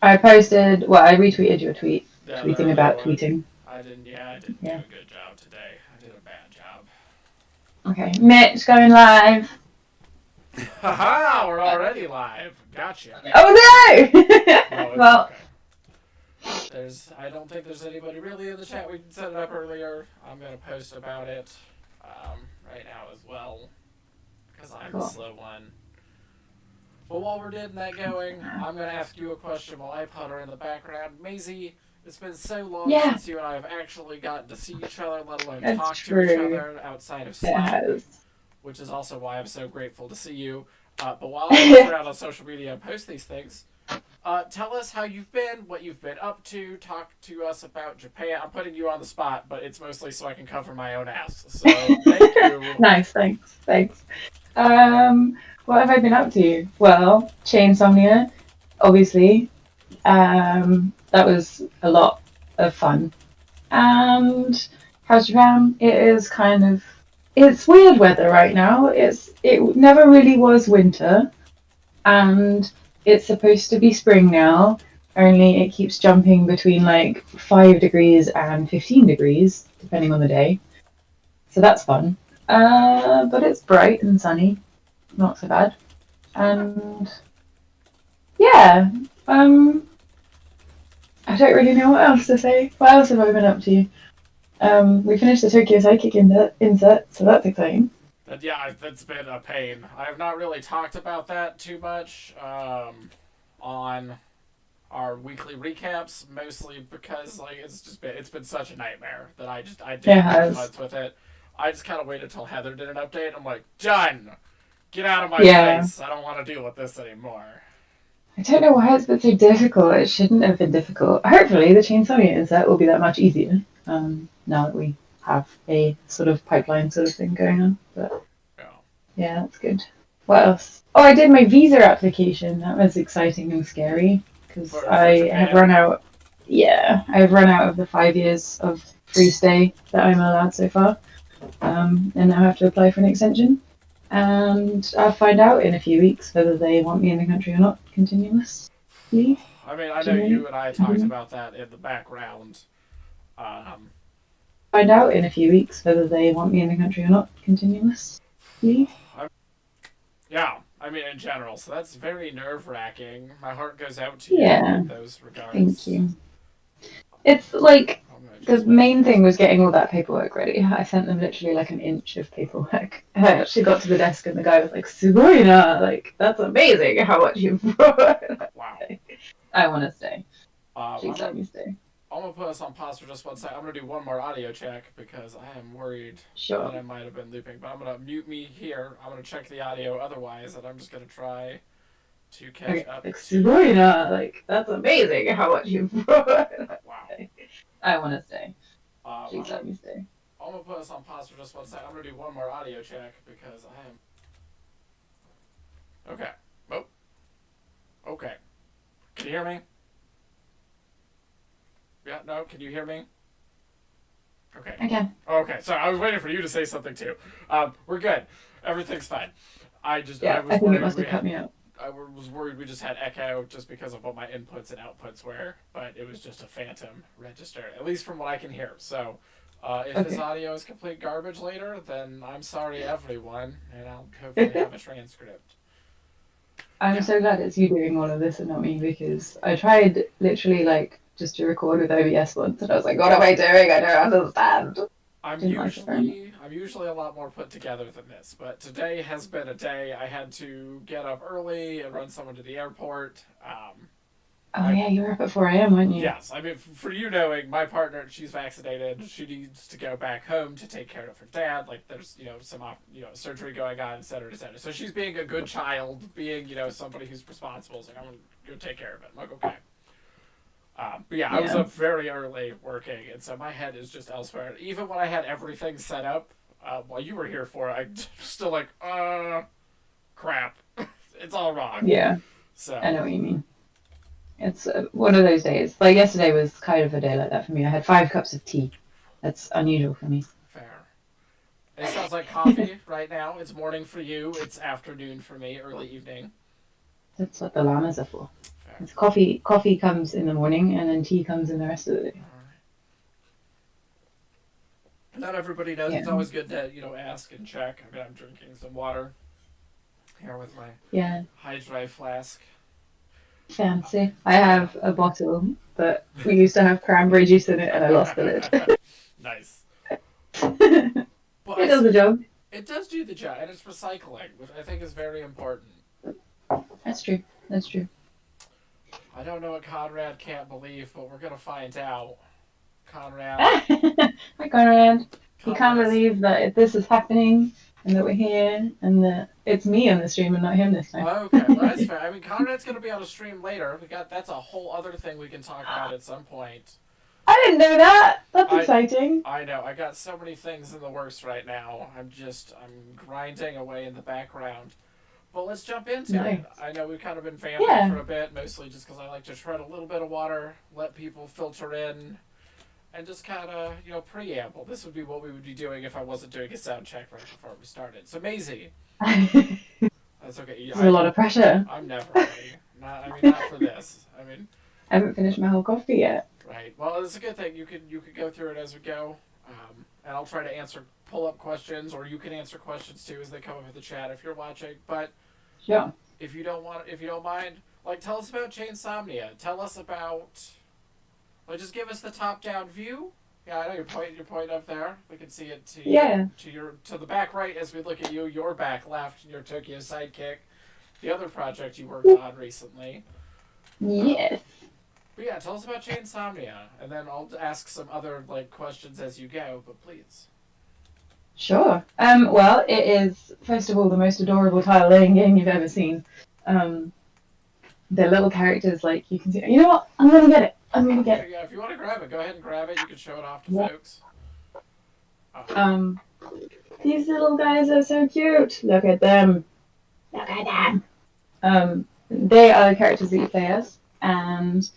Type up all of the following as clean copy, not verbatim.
I posted. Well, I retweeted your tweet, Yeah, the tweeting earlier about one. tweeting. I didn't. Yeah, I didn't do Yeah. a good job today. I did a bad job. Okay. Mitch going live. Haha, we're already live. Gotcha. Oh no! No, it's Well, okay. I don't think there's anybody really in the chat. We set it up earlier. I'm gonna post about it right now as well because I'm the cool. slow one. But while we're getting that going, I'm gonna ask you a question while I putter in the background. Maisie, it's been so long Yeah, since you and I have actually gotten to see each other, let alone that's talk to each true. other outside of It Slack, has. which is also why I'm so grateful to see you. But while I buzz around on social media and post these things, tell us how you've been, what you've been up to. Talk to us about Japan. I'm putting you on the spot, but it's mostly so I can cover my own ass. So thank you. Nice, thanks. Um, what have I been up to? Well, Chainsomnia, obviously. That was a lot of fun. And how's Japan? It is kind of it's weird weather right now. It never really was winter, and it's supposed to be spring now. Only it keeps jumping between like 5 degrees and 15 degrees, depending on the day. So that's fun. But it's bright and sunny, not so bad. Okay. And yeah, um, I don't really know what else to say. What else have I been up to? We finished the Tokyo Psychic insert, so that's exciting. Yeah, that's been a pain. I have not really talked about that too much on our weekly recaps, mostly because like it's been such a nightmare that I It didn't have has. fun with it. I just kind of waited until Heather did an update. I'm like, done. Get out of my Yeah. face. I don't want to deal with this anymore. I don't know why it's been so difficult. It shouldn't have been difficult. Hopefully, the Chainsaw insert will be that much easier now that we have a sort of pipeline sort of thing going on. But Yeah. yeah, that's good. What else? Oh, I did my visa application. That was exciting and scary because For I have run Japan. out. Yeah, I have run out of the 5 years of free stay that I'm allowed so far, and now I have to apply for an extension. And I'll find out in a few weeks whether they want me in the country or not. Continuously, I mean, I know continue, you and I talked continue. about that in the background. Um, Find out in a few weeks whether they want me in the country or not. Continuously. I, yeah, I mean in general. So that's very nerve wracking. My heart goes out to you Yeah, in those thank regards. you. It's like I'm gonna the adjust my main thing volume. was getting all that paperwork ready. I sent them literally like an inch of paperwork. I actually got to the desk and the guy was like, "Sugoina, like that's amazing how much you brought." Wow. I want to stay. I'm Please gonna let me stay. I'm gonna put us on pause for just one second. I'm gonna do one more audio check because I am worried Sure. that I might have been looping. But I'm gonna mute me here. I'm gonna check the audio otherwise, and I'm just gonna try to catch Okay, up like to you. Sugoina, like that's amazing how much you brought. Wow. I want to stay. I'm Please gonna let me stay. I'm gonna put us on pause for just one second. I'm gonna do one more audio check because I am okay. Oh, okay. Can you hear me? Yeah. No. Can you hear me? Okay. Again. Okay. Sorry, I was waiting for you to say something too. We're good. Everything's fine. I Yeah, I was think it worried must we have cut had me out. I was worried we just had echo just because of what my inputs and outputs were, but it was just a phantom register, at least from what I can hear. So, if this Okay. audio is complete garbage later, then I'm sorry, everyone, and I'll hopefully have a transcript. I'm Yeah, so glad it's you doing all of this and not me because I tried literally like just to record with OBS once and I was like, what am I doing? I don't understand. Didn't like it very much. I'm usually a lot more put together than this, but today has been a day. I had to get up early and run someone to the airport. Oh My yeah, you were up at 4 a.m., weren't you? Yes, I mean, for you knowing, my partner, she's vaccinated. She needs to go back home to take care of her dad. Like, there's some surgery going on, et cetera, et cetera. So she's being a good child, being somebody who's responsible. So I'm gonna go take care of it. I'm like, okay. But yeah, I was Yeah. up very early working, and so my head is just elsewhere. Even when I had everything set up, while you were here for it, I still like, crap, it's all wrong. Yeah, I know So what you mean. It's one of those days. Like yesterday was kind of a day like that for me. I had 5 cups of tea. That's unusual for me. fair. It sounds like coffee right now. It's morning for you. It's afternoon for me. Early evening. That's what the llamas are for. Fair. It's coffee comes in the morning, and then tea comes in the rest of the day. Alright. Not everybody knows. Yeah. It's always good to, ask and check. I mean, I'm drinking some water here with my Yeah, Hydri flask. fancy. I have a bottle, but we used to have cranberry juice in it, and I lost the lid. Nice. It But does the job. it does do the job, and it's recycling, which I think is very important. That's true. That's true. I don't know what Conrad can't believe, but we're gonna find out. Conrad. Hi, Conrad. He can't Conrad's- believe that this is happening and that we're here and that it's me on the stream and not him this time. Okay, well that's fair. I mean, Conrad's gonna be on a stream later. That's a whole other thing we can talk about at some point. I didn't know that. That's I- exciting. I know. I got so many things in the works right now. I'm grinding away in the background. But let's jump into Nice. it. I know we've kind of been vamping Yeah. for a bit, mostly just because I like to tread a little bit of water, let people filter in, and just kind of, preamble. This would be what we would be doing if I wasn't doing a sound check right before we started. So, Maisie, that's okay. There's a lot of pressure. I'm never ready. Not for this. I haven't finished my whole coffee yet. Right. Well, it's a good thing. You could go through it as we go, and I'll try to pull up questions, or you can answer questions too as they come up in the chat if you're watching. But Sure. if you don't mind, tell us about Chainsomnia. Tell us about, just give us the top-down view. Yeah, I know you're pointing up there. We can see it to the back right as we look at you. Your back left, your Tokyo sidekick. The other project you worked on recently. Yes. But yeah, tell us about Chainsomnia, and then I'll ask some other questions as you go. But please. Sure. Well, it is, first of all, the most adorable tile laying game you've ever seen. The little characters, you can see. You know what? I'm going to get it. Yeah, if you want to grab it, go ahead and grab it. You can show it off to Yeah. folks. These little guys are so cute. Look at them. Look at them. They are the characters that you play as, and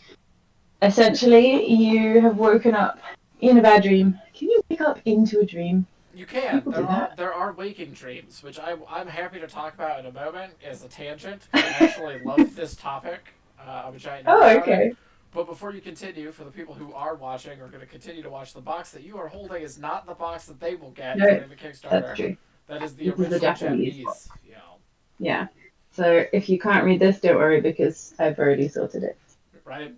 essentially you have woken up in a bad dream. Can you wake up into a dream? You can. People do that. There are waking dreams, which I'm happy to talk about in a moment as a tangent. I actually love this topic. I'm a giant nerd Oh, about okay. it. But before you continue, for the people who are watching or going to continue to watch, the box that you are holding is not the box that they will get No, during the Kickstarter. That's true. That is the This is the original Japanese Japanese. box. Yeah. Yeah. So if you can't read this, don't worry because I've already sorted it. Right.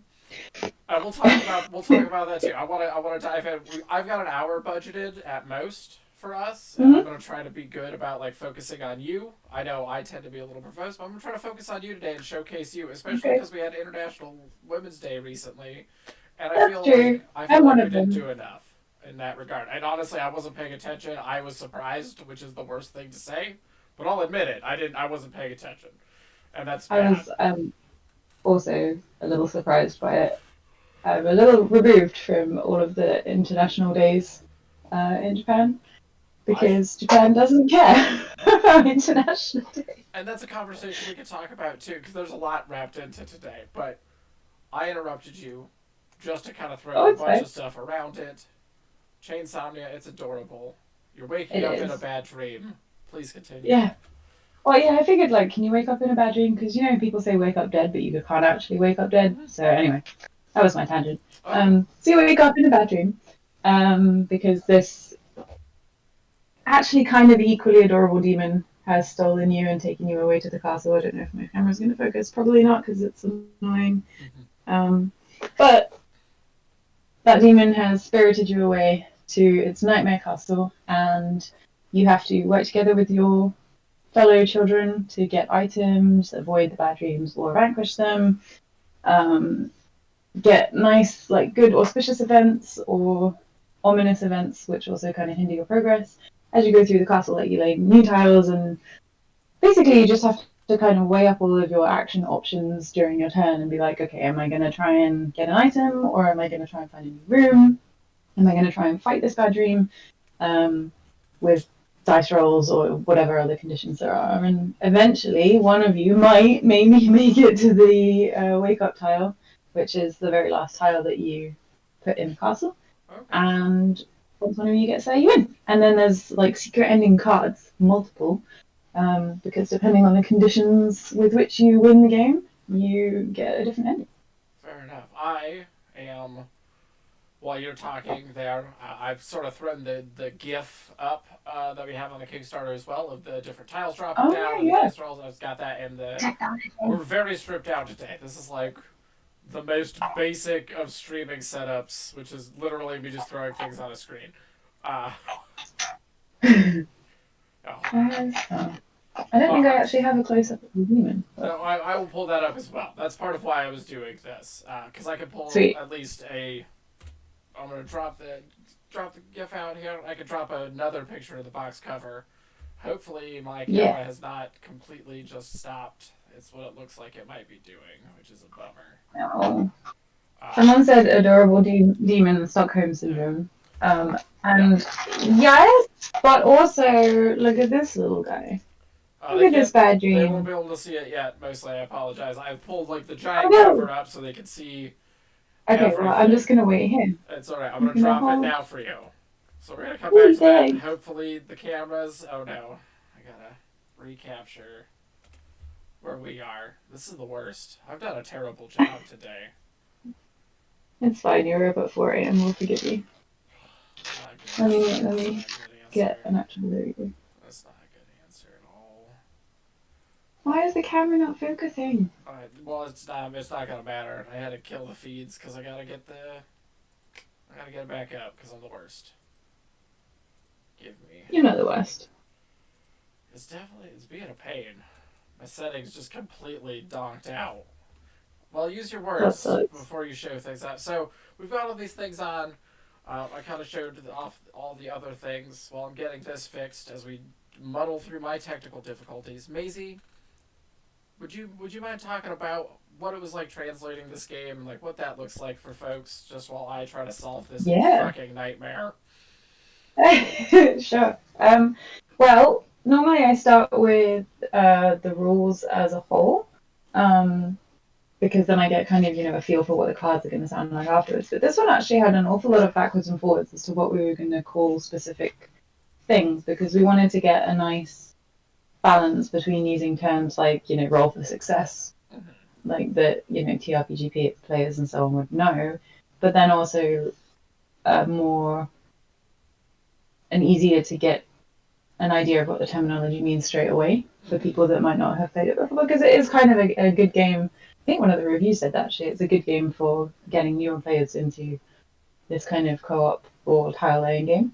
We'll talk about that too. I want to dive in. I've got an hour budgeted at most for us, and I'm going to try to be good about focusing on you. I know I tend to be a little verbose, but I'm going to try to focus on you today and showcase you, especially because we had International Women's Day recently, and I feel true. like I'm one we of didn't them. do enough in that regard. And honestly, I wasn't paying attention. I was surprised, which is the worst thing to say, but I'll admit it. I wasn't paying attention, and that's I bad. was also a little surprised by it. I'm a little removed from all of the international days in Japan because Japan doesn't care about international days. And that's a conversation we could talk about too, because there's a lot wrapped into today. But I interrupted you just to kind of throw a it's bunch fine. of stuff around it. Chainsomnia, it's adorable. You're waking It up is. in a bad dream. Please continue. Yeah. Well, yeah, I figured, can you wake up in a bad dream? Because, people say wake up dead, but you can't actually wake up dead. So, anyway, that was my tangent. Oh, So you wake up in a bad dream because this actually kind of equally adorable demon has stolen you and taken you away to the castle. I don't know if my camera's going to focus. Probably not because it's annoying. But that demon has spirited you away to its nightmare castle, and you have to work together with your fellow children to get items, avoid the bad dreams, or vanquish them. Get nice, good auspicious events or ominous events, which also kind of hinder your progress. As you go through the castle, you lay new tiles, and basically you just have to kind of weigh up all of your action options during your turn and be like, okay, am I going to try and get an item, or am I going to try and find a new room? Am I going to try and fight this bad dream with dice rolls or whatever other conditions there are? And eventually, one of you might maybe make it to the wake up tile, which is the very last tile that you put in the castle. okay. And once one of you gets there, you win. And then there's secret ending cards, multiple, because depending on the conditions with which you win the game, you get a different ending. Fair enough. I am, while you're talking there, I've sort of thrown the GIF up that we have on the Kickstarter as well of the different tiles dropping Oh down and the yeah, dice rolls. I've got that in the. We're very stripped down today. This is like the most basic of streaming setups, which is literally me just throwing things on a screen. Uh, yeah. oh. I don't think I actually have a close up of the demon. No, I will pull that up as well. That's part of why I was doing this, because I can pull Sweet. at least a. I'm gonna drop the GIF out here. I could drop another picture of the box cover. Hopefully, my camera has not completely just stopped. It's what it looks like it might be doing, which is a bummer. Oh. Someone said adorable demon Stockholm syndrome. And yes, but also look at this little guy. Look at this bad dream. They won't be able to see it yet. Mostly, I apologize. I've pulled like the giant cover up so they can see. Okay, everything. well, I'm just gonna wait here. It's alright. I'm gonna drop it now for you. So we're gonna come back to that. Hopefully, the cameras. Oh no, I gotta recapture where we are. This is the worst. I've done a terrible job today. It's fine. You're up at 4 a.m. We'll forgive you. Let me get an actual video. That's not a good answer at all. Why is the camera not focusing? Well, it's not gonna matter. I had to kill the feeds because I gotta get it back up because I'm the worst. Give me. You're not the worst. It's being a pain. My settings just completely donked out. Well, use your words before you show things out. So we've got all these things on. I kind of showed off all the other things while I'm getting this fixed as we muddle through my technical difficulties. Maisie, would you mind talking about what it was like translating this game and like what that looks like for folks, just while I try to solve this fucking nightmare? Sure. Well, normally I start with the rules as a whole. Because then I get kind of, a feel for what the cards are going to sound like afterwards. But this one actually had an awful lot of backwards and forwards as to what we were going to call specific things, because we wanted to get a nice balance between using terms like, roll for success, like that, TRPG players and so on would know, but then also more and easier to get an idea of what the terminology means straight away for people that might not have played it before, because it is kind of a good game. I think one of the reviews said that actually it's a good game for getting newer players into this kind of co-op or tile laying game.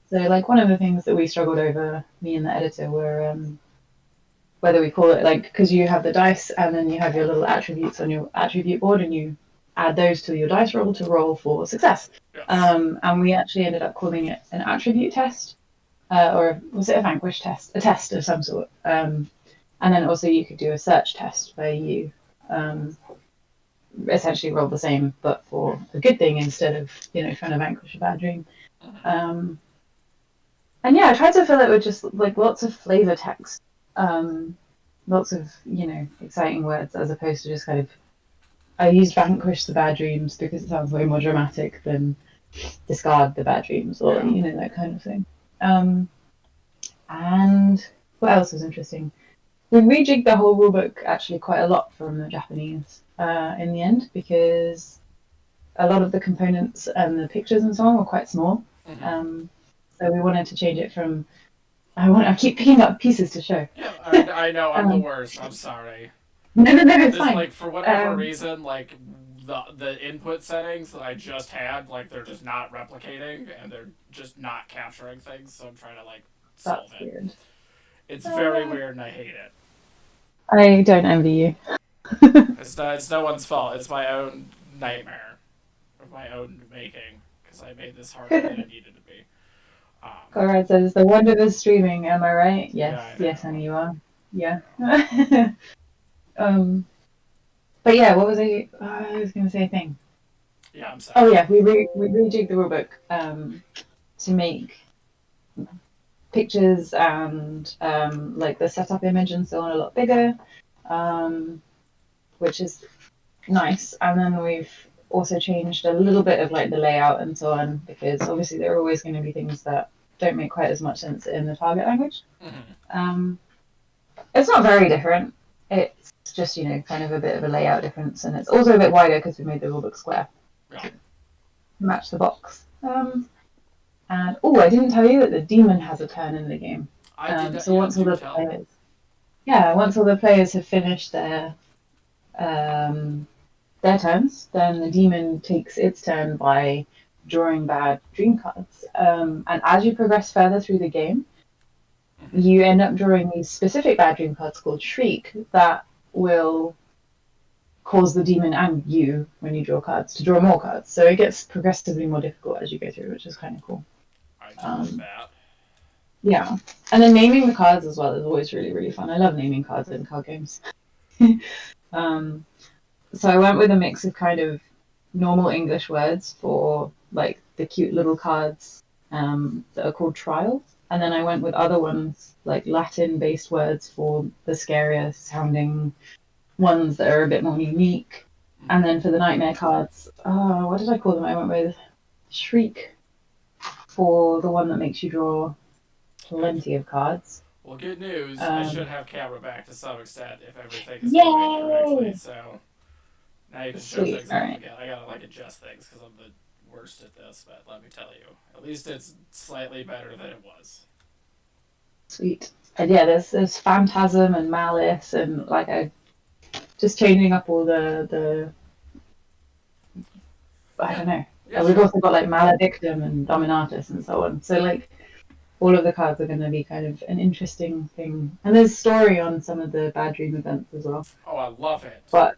So like one of the things that we struggled over, me and the editor, were whether we call it because you have the dice and then you have your little attributes on your attribute board and you add those to your dice roll to roll for success. Yes. And we actually ended up calling it an attribute test, or was it a vanquish test? A test of some sort. And then also you could do a search test where you essentially roll the same but for a good thing instead of, trying to vanquish a bad dream. And yeah, I tried to fill it with just lots of flavor text, lots of, exciting words as opposed to just kind of, I used vanquish the bad dreams because it sounds way more dramatic than discard the bad dreams or, that kind of thing. And what else was interesting? We rejigged the whole rulebook actually quite a lot from the Japanese in the end, because a lot of the components and the pictures and so on were quite small. So we wanted to change it from. I keep picking up pieces to show. Yeah, I know I'm the worst. I'm sorry. No, it's fine. For whatever reason, the input settings that I just had, they're just not replicating and they're just not capturing things. So I'm trying to solve it. Weird. It's very weird and I hate it. I don't envy you. It's no one's fault. It's my own nightmare of my own making because I made this harder than it needed to be. Conrad says the wonder of streaming. Am I right? Yes, yeah, yes, honey, you are. Yeah. But yeah, what was I was going to say a thing. Yeah, I'm sorry. Oh yeah, we rejigged the rulebook to make pictures and the setup image and so on a lot bigger, which is nice. And then we've also changed a little bit of the layout and so on, because obviously there are always going to be things that don't make quite as much sense in the target language. Hmm. Um, it's not very different. It's just, kind of a bit of a layout difference, and it's also a bit wider because we made the rulebook square Yeah. to match the box. And I didn't tell you that the demon has a turn in the game. I did not. So Yeah, once all do the tell. players, once all the players have finished um, their turns, then the demon takes its turn by drawing bad dream cards. And as you progress further through the game, Hmm. you end up drawing these specific bad dream cards called Shriek that will cause the demon and you, when you draw cards, to draw more cards. So it gets progressively more difficult as you go through, which is kind of cool. I do know Um, that. yeah. And then naming the cards as well is always really, really fun. I love naming cards in card games. um, so I went with a mix of kind of normal English words for like the cute little cards that are called trials. And then I went with other ones like Latin based words for the scarier sounding ones that are a bit more unique. And Hmm. then for the nightmare cards, what did I call them? I went with Shriek for the one that makes you draw Good. plenty of cards. Well, good news. I should Um, have camera back to some extent if everything is going correctly. Yay! So now you can show Sweet. things All off right. again. I gotta like adjust things because I'm the worst at this. But let me tell you, at least it's slightly better than it was. Sweet. And yeah, there's phantasm and malice and like a just changing up all the I Yeah. don't know. Yeah. We've Sure. also got like maledictum and dominatus and so on. So like all of the cards are going to be kind of an interesting thing. And there's story on some of the bad dream events as well. Oh, I love it. But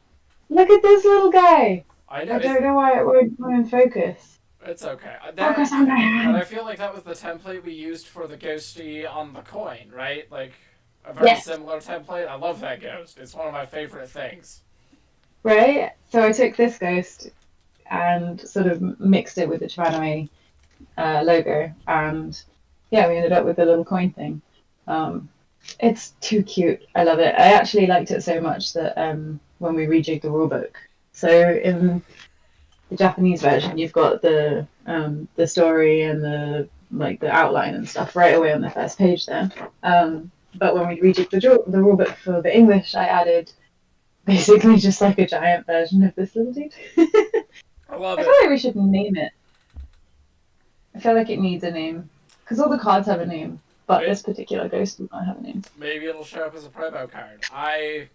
look at this little guy. I know I don't know why it won't focus. it's okay. Focus That on and that. I feel like that was the template we used for the ghosty on the coin, right? Like a very Yes. similar template. I love that ghost. It's one of my favorite things. Right? So I took this ghost and sort of mixed it with the Chibaname logo. And yeah, we ended up with the little coin thing. Um, it's too cute. I love it. I actually liked it so much that when we rejigged the rulebook, so in the Japanese version, you've got the story and the outline and stuff right away on the first page there. But when we rejigged the rulebook for the English, I added basically just like a giant version of this little dude. I love I feel it. like we should name it. I feel like it needs a name because all the cards have a name, but May- this particular ghost does not have a name. Maybe it'll show up as a promo card. I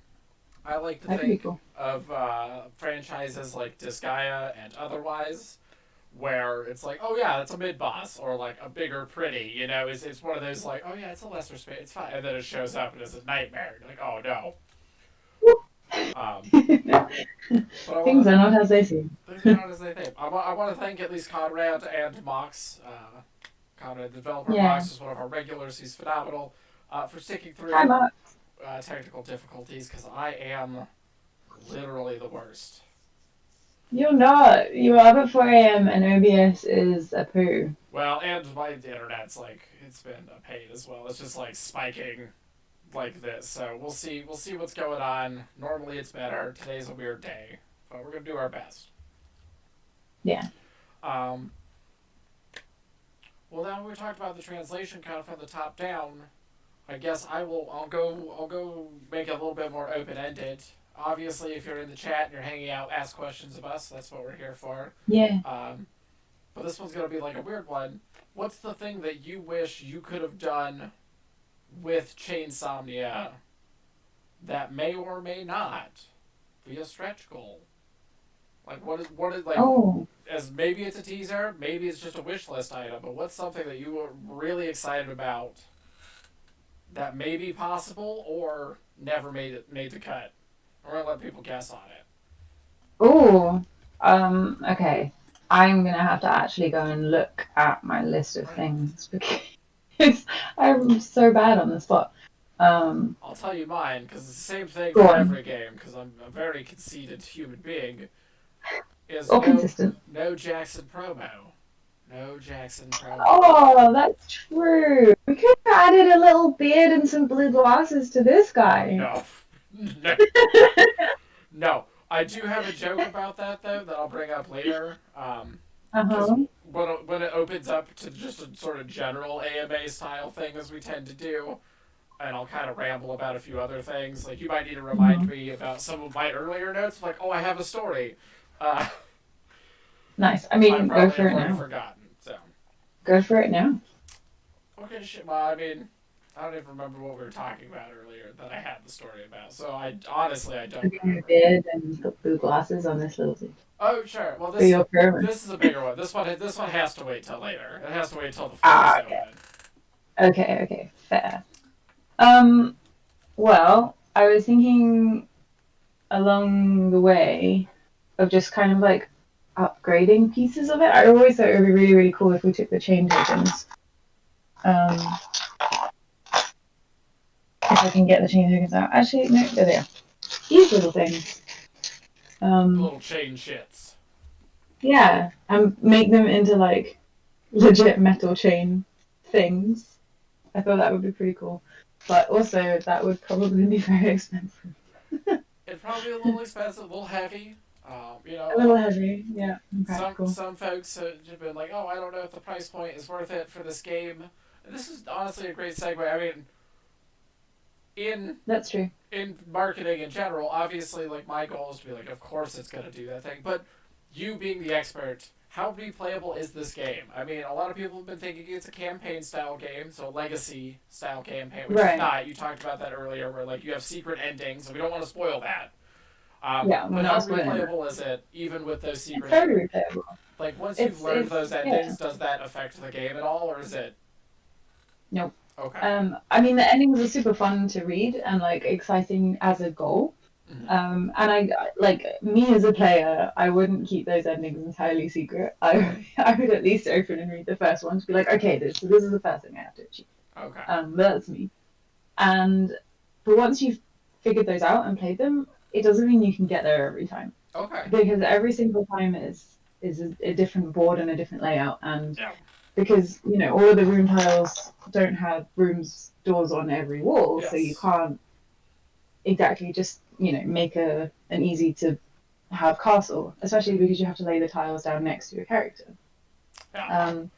like to That could be think cool. of franchises like Disgaea and otherwise, where it's like, oh yeah, it's a mid boss, or like a bigger pretty. It's one of those like, oh yeah, it's a lesser space, it's fine, and then it shows up and it's a nightmare. You're like, oh no. Um, but I Things want are not as they seem. things are not as they think. I want to thank at least Conrad and Mox. Conrad, the developer. Yeah. Mox is one of our regulars. He's phenomenal for sticking Hi, through Mark. technical difficulties because I am literally the worst. You're not. You are up at 4 a.m. and OBS is a poo. Well, and my internet's like it's been a pain as well. It's just like spiking like this. So we'll see. We'll see what's going on. Normally it's better. Today's a weird day, but we're gonna do our best. Yeah. Um, well, now we talked about the translation kind of from the top down. I guess I will. I'll go make it a little bit more open ended. Obviously, if you're in the chat and you're hanging out, ask questions of us. That's what we're here for. Yeah. Um, but this one's gonna be like a weird one. What's the thing that you wish you could have done with Chainsomnia that may or may not be a stretch goal? Like what is like Oh. as maybe it's a teaser, maybe it's just a wish list item, but what's something that you were really excited about that may be possible or never made the cut? We're gonna let people guess on it. Oh. Okay. I'm gonna have to actually go and look at my list of things because I'm so bad on the spot. Um, I'll tell you mine because it's the same thing Go for on. every game because I'm a very conceited human being. Is All consistent. no Jackson promo, no Jackson promo. Oh, that's true. We could have added a little beard and some blue glasses to this guy. No, no, no. I do have a joke about that though that I'll bring up later. Because Uh-huh. when it opens up to just a sort of general AMA style thing, as we tend to do, and I'll kind of ramble about a few other things. Like you might need to remind Mhm. me about some of my earlier notes. Like, oh, I have a story. Uh, Nice. I I mean, go probably for have it already now. forgotten. So Go for it now. okay, shit. Well, I mean, I don't even remember what we were talking about earlier that I had the story about. So I honestly I don't Having a remember. beard and got blue glasses on this little thing. Oh sure. Well, For your promo. this is a bigger one. This one has to wait till later. It has to wait till the floor is Ah, okay. open. Okay, fair. Um, well, I was thinking along the way of just kind of like upgrading pieces of it. I always thought it would be really, really cool if we took the chain tokens. Um, if I can get the chain tokens out. Actually, no, there they are. These little things. The Um, little chain shits. yeah, and make them into like legit metal chain things. I thought that would be pretty cool. But also, that would probably be very expensive. It's probably a little expensive, a little heavy. A little heavy, yeah, and Some practical. folks have been like, oh, I don't know if the price point is worth it for this game. And this is honestly a great segue. I mean, in That's true. marketing in general, obviously, like my goal is to be like, of course it's gonna do that thing. But you being the expert, how replayable is this game? I mean, a lot of people have been thinking it's a campaign style game, so a legacy style campaign, which is Right. not. You talked about that earlier, where like you have secret endings, and we don't want to spoil that. Yeah, we're But how not spoiling that. replayable is it, even with those It's secret endings? totally replayable. Like once you've learned It's those yeah. endings, does that affect the game at all, or is it Nope. okay? I mean, the endings are super fun to read and like exciting as a goal. Mm-hmm. And I like me as a player, I wouldn't keep those endings entirely secret. I would at least open and read the first one to be like, okay, this is the first thing I have to achieve. Okay. But that's me. And but once you've figured those out and played them, it doesn't mean you can get there every time Okay. because every single time is a different board and a different layout, and Yeah. because all of the room tiles don't have rooms doors on every wall, so you Yes. can't exactly just make an easy to have castle, especially because you have to lay the tiles down next to your character. Yeah. Um,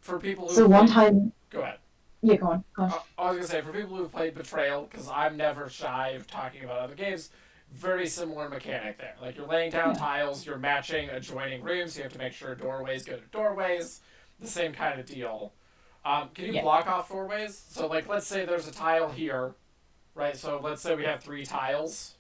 For people so who've one played, time, go ahead. yeah, go on. I was gonna say for people who've played Betrayal, because I'm never shy of talking about other games. Very similar mechanic there. Like you're laying down Yeah, tiles, you're matching adjoining rooms. You have to make sure doorways go to doorways. The same kind of deal. Can you yeah, block off doorways? So like, let's say there's a tile here, right? So let's say we have 3 tiles,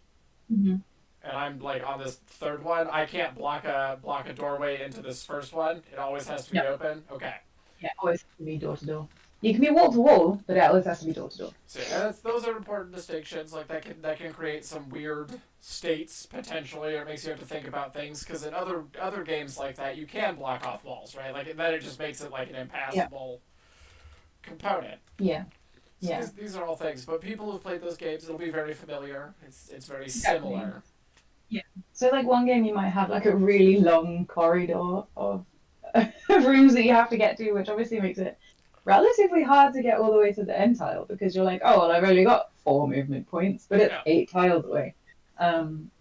hmm and I'm like on this third one. I can't block a doorway into this first one. It always has to be yeah, open. Okay. yeah. Always has to be door to door. You can be wall to wall, but it always has to be door to door. So and those are important distinctions. Like that can create some weird states potentially, or it makes you have to think about things. Because in other games like that, you can block off walls, right? Like then it just makes it like an Yeah, impassable component. yeah, So yeah. these are all things. But people who've played those games, it'll be very familiar. It's very Exactly. similar. Yeah. So like one game you might have like a really long corridor of rooms that you have to get to, which obviously makes it relatively hard to get all the way to the end tile because you're like, oh well, I've only got 4 movement points, but it's Yeah. 8 tiles away.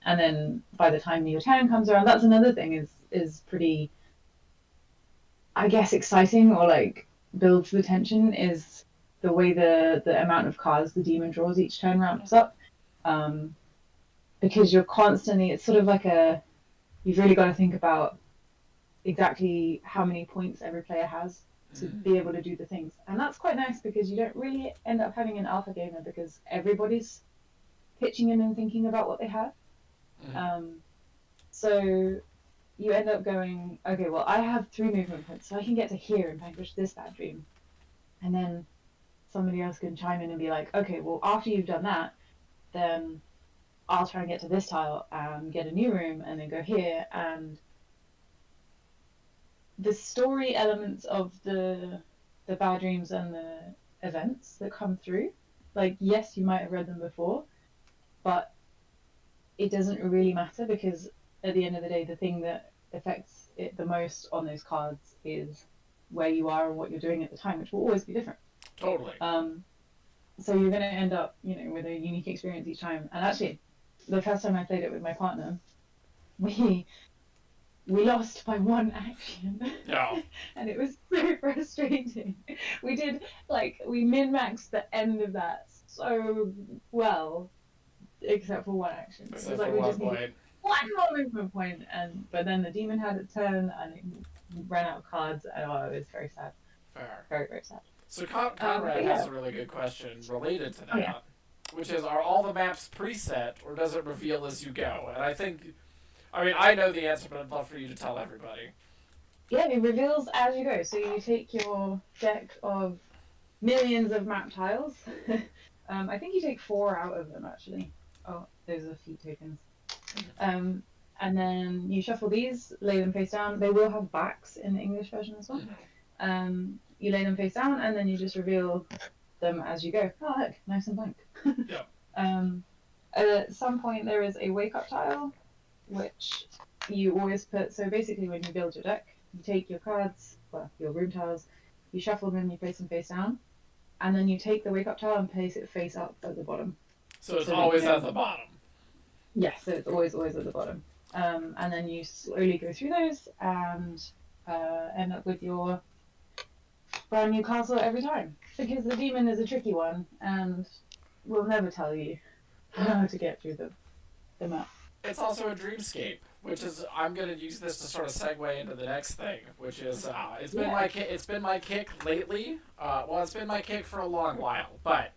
And then by the time your turn comes around, that's another thing is pretty, I guess, exciting or like builds the tension is the way the amount of cards the demon draws each turn ramps up. Um, because you're constantly, it's sort of like you've really got to think about exactly how many points every player has to Mm-hmm. be able to do the things. And that's quite nice because you don't really end up having an alpha gamer because everybody's pitching in and thinking about what they have. Mm-hmm. Um, so you end up going, okay, well, I have 3 movement points, so I can get to here and vanquish this bad dream. And then somebody else can chime in and be like, okay, well, after you've done that, then I'll try and get to this tile and get a new room and then go here. And the story elements of the bad dreams and the events that come through, like yes, you might have read them before, but it doesn't really matter because at the end of the day, the thing that affects it the most on those cards is where you are and what you're doing at the time, which will always be different. Totally. So you're going to end up, with a unique experience each time. And actually, the first time I played it with my partner, we we lost by one action. No. And it was so frustrating. We min-maxed the end of that so well, except for one action. It was Except like for we one just needed point. one more movement point, but then the demon had its turn and it ran out of cards, and it was very sad. Fair. Very, very sad. So Conrad yeah. has a really good question related to that, Oh, yeah. which is, are all the maps preset, or does it reveal as you go? And I know the answer, but I'd love for you to tell everybody. Yeah, it reveals as you go. So you take your deck of millions of map tiles. I think you take 4 out of them, actually. Oh, those are feat tokens. And then you shuffle these, lay them face down. They will have backs in the English version as well. You lay them face down, and then you just reveal them as you go. Oh, look, nice and blank. Yeah. At some point, there is a wake-up tile, which you always put. So basically, when you build your deck, you take your cards, well, your room tiles, you shuffle them, you place them face down, and then you take the wake-up tile and place it face up at the bottom. So it's always at the bottom. Yes, so it's always at the bottom. And then you slowly go through those and end up with your brand new castle every time. Because the demon is a tricky one and will never tell you how to get through the map. It's also a dreamscape, which is, I'm going to use this to sort of segue into the next thing, which is it's been my kick lately. It's been my kick for a long while, but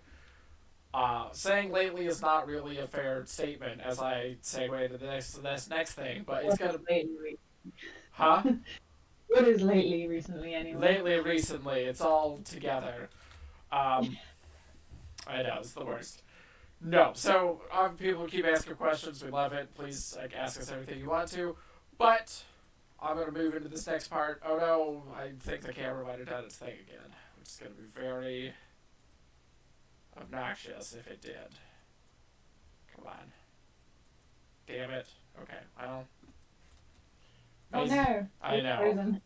saying lately is not really a fair statement as I segue to this next thing. But it's gonna huh? What is lately, recently, anyway? Lately, recently, it's all together. I know it's the worst. No, so people keep asking questions. We love it. Please ask us everything you want to. But I'm gonna move into this next part. Oh no, I think the camera might have done its thing again, which is gonna be very obnoxious if it did. Come on. Damn it. Okay, well. Oh no! I know. Frozen.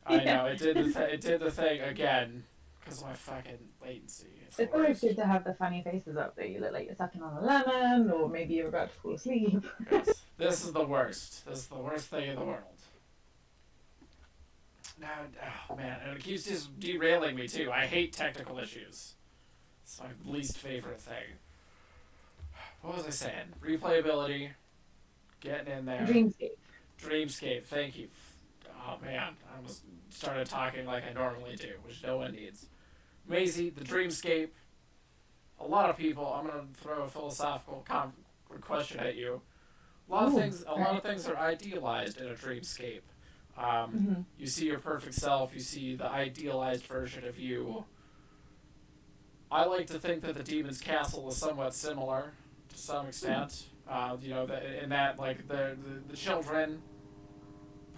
I know. It did the thing again because of my fucking latency. It's always good to have the funny faces up there. You look like you're sucking on a lemon, or maybe you're about to fall asleep. Yes. This is the worst. This is the worst thing in the world. No, oh man, and it keeps just derailing me too. I hate technical issues. It's my least favorite thing. What was I saying? Replayability. Getting in there. Dreamscape. Thank you. Oh man, I almost started talking like I normally do, which no one needs. Maisie, the dreamscape. A lot of people. I'm gonna throw a philosophical question at you. A lot of things are idealized in a dreamscape. You see your perfect self. You see the idealized version of you. I like to think that the demon's castle is somewhat similar to some extent. In that like the children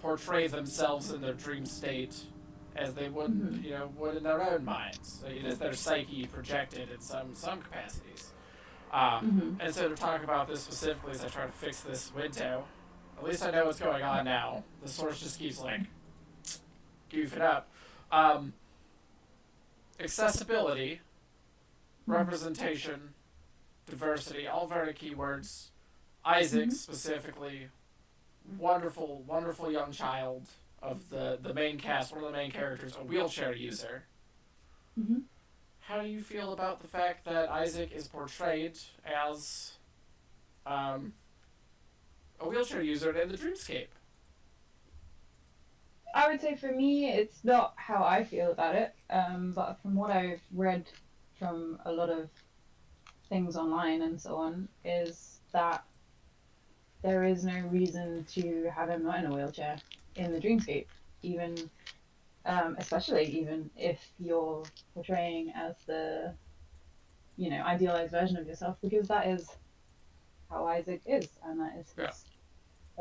portray themselves in their dream state as they would in their own minds. It is their psyche projected in some capacities. And so to talk about this specifically as I try to fix this window, at least I know what's going on now. The source just keeps like goofing up. Accessibility, representation, diversity, all very key words. Isaac specifically, wonderful young child of the main cast, one of the main characters, a wheelchair user. How do you feel about the fact that Isaac is portrayed as a wheelchair user in the dreamscape? I would say for me, it's not how I feel about it, but from what I've read from a lot of things online and so on, is that there is no reason to have him not in a wheelchair in the dreamscape, even especially even if you're portraying as the idealized version of yourself, because that is how Isaac is, and that is his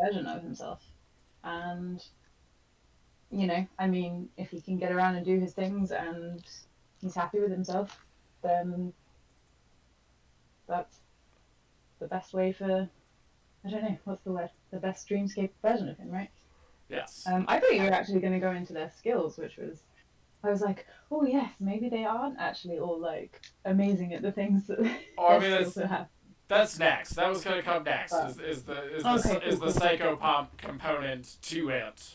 version of himself. And if he can get around and do his things and he's happy with himself, then that's the best way for, I don't know, what's the word? The best dreamscape version of him, right? Yes. I thought you were actually going to go into their skills, I was like, oh yes, maybe they aren't actually all like amazing at the things that they still have. That's next. That was gonna come next. Okay, Is cool, the cool. psycho pop component to it?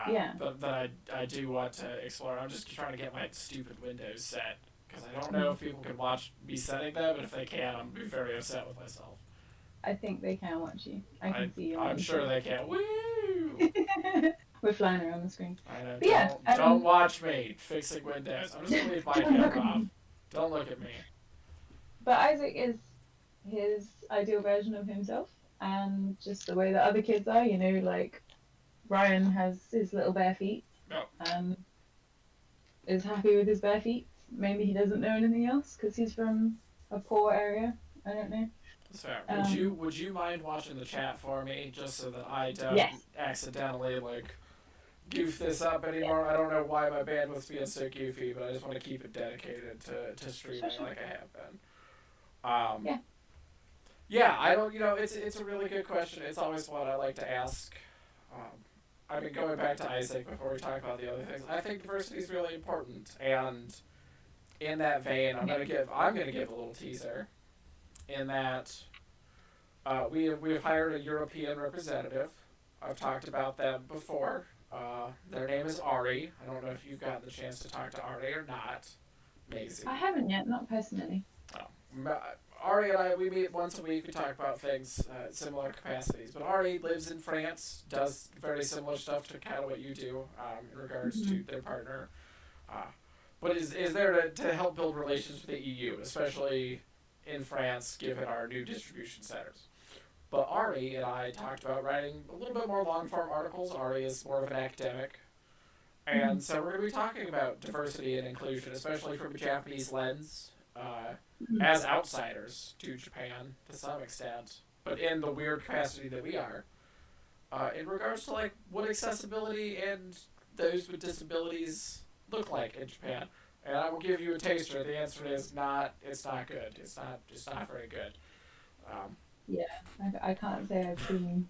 Yeah. That I do want to explore. I'm just trying to get my stupid Windows set because I don't know if people can watch me setting them, and if they can, I'm gonna be very upset with myself. I think they can watch you. I I can see you I'm on sure they can. Woo! We're flying around the screen. I know. But yeah, Don't watch me fixing Windows. I'm just gonna leave my don't look camera at off. me. Don't look at me. But Isaac is his ideal version of himself, and just the way that other kids are. You know, like Ryan has his little bare feet No, and is happy with his bare feet. Maybe he doesn't know anything else because he's from a poor area. I don't know. that's fair. Um, Would you mind watching the chat for me just so that I don't yes. accidentally like goof this up anymore? I don't know why my bandwidth's being so goofy, but I just want to keep it dedicated to streaming Sure. like I have been. Um, Yeah. yeah, I don't. You know, it's a really good question. It's always one I like to ask. I mean, going back to Isaac before we talk about the other things, I think diversity is really important, and in that vein, I'm gonna give a little teaser. In that, we've hired a European representative. I've talked about them before. Their name is Ari. I don't know if you've gotten the chance to talk to Ari or not. Maisie. I haven't yet, not personally. Ari and I, we meet once a week. We talk about things, similar capacities. But Ari lives in France, does very similar stuff to kind of what you do in regards to their partner. But is there to help build relations with the EU, especially in France, given our new distribution centers. But Ari and I talked about writing a little bit more long-form articles. Ari is more of an academic. And so we're going to be talking about diversity and inclusion, especially from a Japanese lens, as outsiders to Japan to some extent, but in the weird capacity that we are, in regards to like what accessibility and those with disabilities look like in Japan. And I will give you a taster. The answer is not. It's not good. It's not very good. Yeah, I can't say I've seen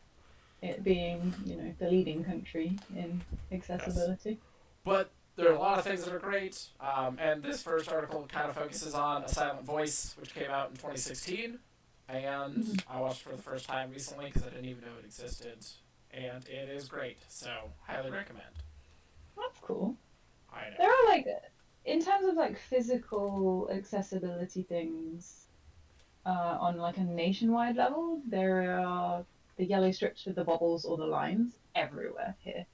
it being, you know, the leading country in accessibility. Yes. But there are a lot of things that are great. And this first article kind of focuses on A Silent Voice, which came out in 2016. And I watched for the first time recently because I didn't even know it existed. And it is great. So, highly recommend. That's cool. I know. There are like, in terms of like physical accessibility things, on like a nationwide level, there are the yellow strips with the bobbles or the lines everywhere here.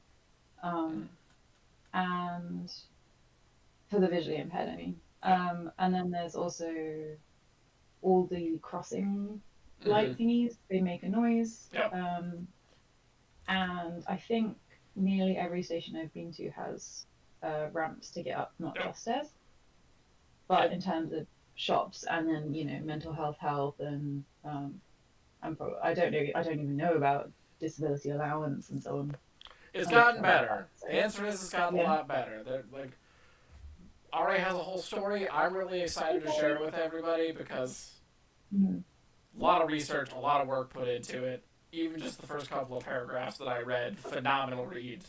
And for the visually impaired, I mean. And then there's also all the crossing light thingies. They make a noise. Yep. And I think nearly every station I've been to has ramps to get up, not just stairs. But in terms of shops and then, you know, mental health and I don't even know about disability allowance and so on. It's gotten better. The answer is it's gotten a lot better. Like, Ari has a whole story. I'm really excited to share it with everybody because a lot of research, a lot of work put into it. Even just the first couple of paragraphs that I read, phenomenal read.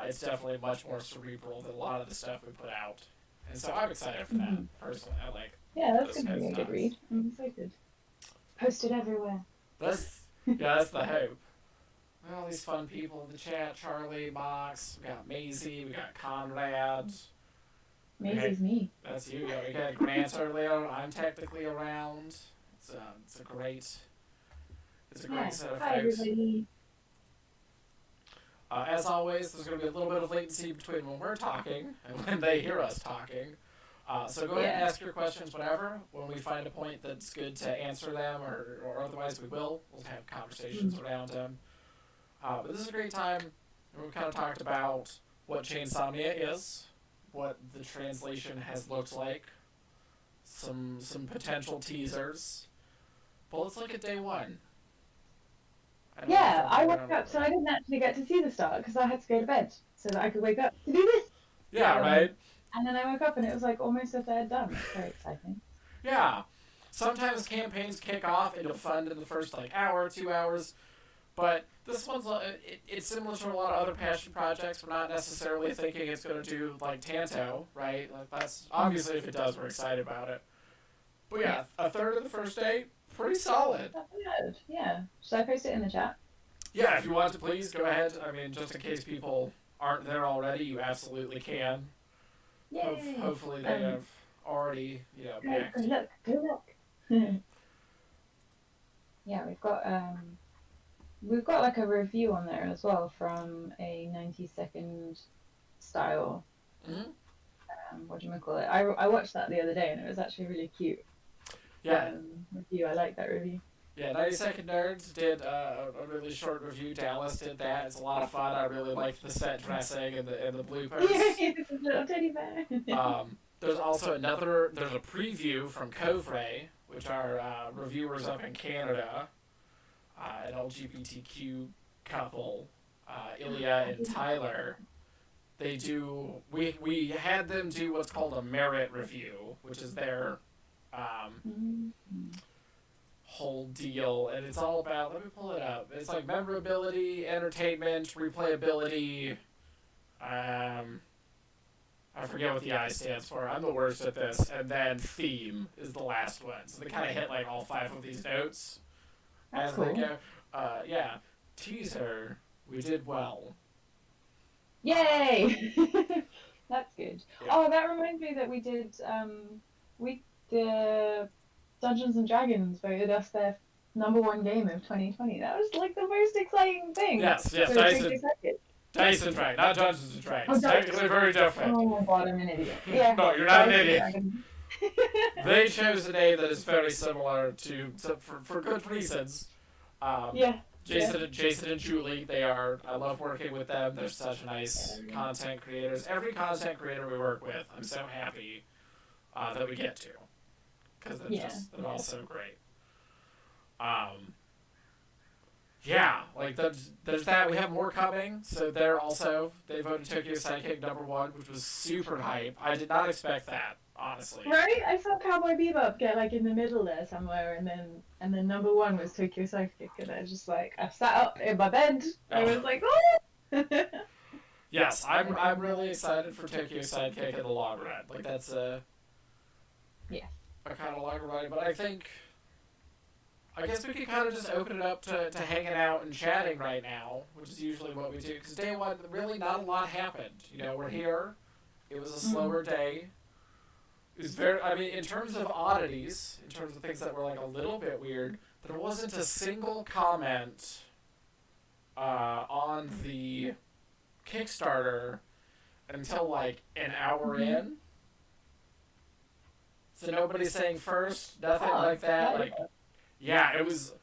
It's definitely much more cerebral than a lot of the stuff we put out. And so I'm excited for that, personally. I like that's going to be a good read. I'm excited. Post it everywhere. That's the hope. All these fun people in the chat: Charlie, Mox, we got Maisie, we got Conrad. Maisie's me. That's you. Yeah, we got Grant earlier. I'm technically around. It's a great set of folks. Hi everybody. As always, there's going to be a little bit of latency between when we're talking and when they hear us talking. So go ahead and ask your questions, whatever. When we find a point that's good to answer them, or otherwise we will. We'll have conversations around them. But this is a great time. We've kind of talked about what Chainsomnia is, what the translation has looked like, some potential teasers. But let's look at day one. I woke up, so I didn't actually get to see the start because I had to go to bed so that I could wake up to do this. Yeah, right? And then I woke up and it was like almost a third done. It's very exciting. Yeah. Sometimes campaigns kick off and you'll fund in the first like hour, 2 hours. But this one's it's similar to a lot of other passion projects. We're not necessarily thinking it's going to do like Tanto, right? Like that's obviously if it does, we're excited about it. But yeah, a third of the first day, pretty solid. Not bad. Yeah. Should I post it in the chat? Yeah, if you want to, please go ahead. I mean, just in case people aren't there already, you absolutely can. Yay! Hopefully they have already, you know, Go backed. look. Go look. Yeah, we've got like a review on there as well from a 90-second style. Mm-hmm. What do you call it? I watched that the other day and it was actually really cute. Yeah. Review. I like that review. Yeah, 90 Second Nerds did a really short review. Dallas did that. It's a lot of fun. I really liked the set dressing and the bloopers. Yeah, this is a little teddy bear. There's also there's a preview from Covray, which are reviewers up in Canada, an LGBTQ couple, Ilya and Tyler. We had them do what's called a merit review, which is their whole deal, and it's all about, let me pull it up, it's like memorability, entertainment, replayability, I forget what the I stands for, I'm the worst at this, and then theme is the last one, so they kind of hit like all 5 of these notes as they go. Yeah, teaser, we did well. Yay! That's good. Yeah. Oh, that reminds me that the Dungeons and Dragons voted us their #1 game of 2020. That was like the most exciting thing. Yes, So Dice and Dragons, not Dungeons and Dragons. Technically very different. Oh my god, I'm an idiot. Yeah. No, you're not an idiot. They chose a name that is very similar to for good reasons. Yeah. Jason and Julie, I love working with them. They're such nice content creators. Every content creator we work with, I'm so happy that we get to. Because they're all so great. Yeah, like there's that. We have more coming. So they voted Tokyo Sidekick #1, which was super hype. I did not expect that, honestly. Right? I saw Cowboy Bebop get like in the middle there somewhere, and then #1 was Tokyo Sidekick, and I was just like, I sat up in my bed. I was like, oh. Yes, I'm really excited for Tokyo Sidekick in the long run. Like that's a kind of longer run, but I guess we could kind of just open it up to hanging out and chatting right now, which is usually what we do. Because day one, really not a lot happened. You know, we're here. It was a slower day. It was in terms of oddities, in terms of things that were like a little bit weird, there wasn't a single comment on the Kickstarter until like an hour in. So nobody's saying first, nothing like that. Like, yeah, it was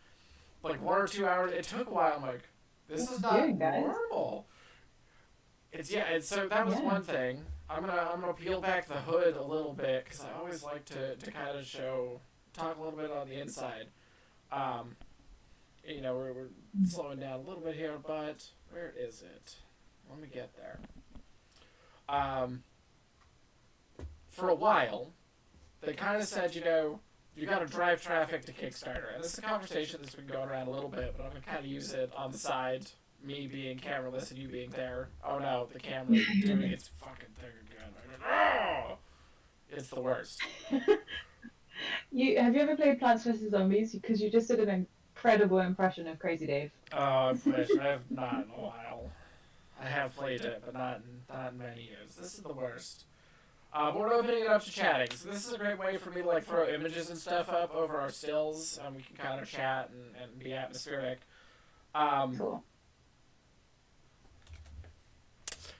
like 1 or 2 hours. It took a while. I'm like, this is not normal. So that was one thing. I'm gonna peel back the hood a little bit because I always like to kind of talk a little bit on the inside. You know, we're slowing down a little bit here, but where is it? Let me get there. For a while, they kind of said, you know, you got to drive traffic to Kickstarter. And this is a conversation that's been going around a little bit, but I'm going to kind of use it on the side, me being cameraless and you being there. Oh no, the camera doing its fucking thing again. Oh! It's the worst. Have you ever played Plants vs. Zombies? Because you just did an incredible impression of Crazy Dave. Oh, I have not in a while. I have played it, but not in many years. This is the worst. We're opening it up to chatting, so this is a great way for me to like throw images and stuff up over our stills, and we can kind of chat and be atmospheric. Cool.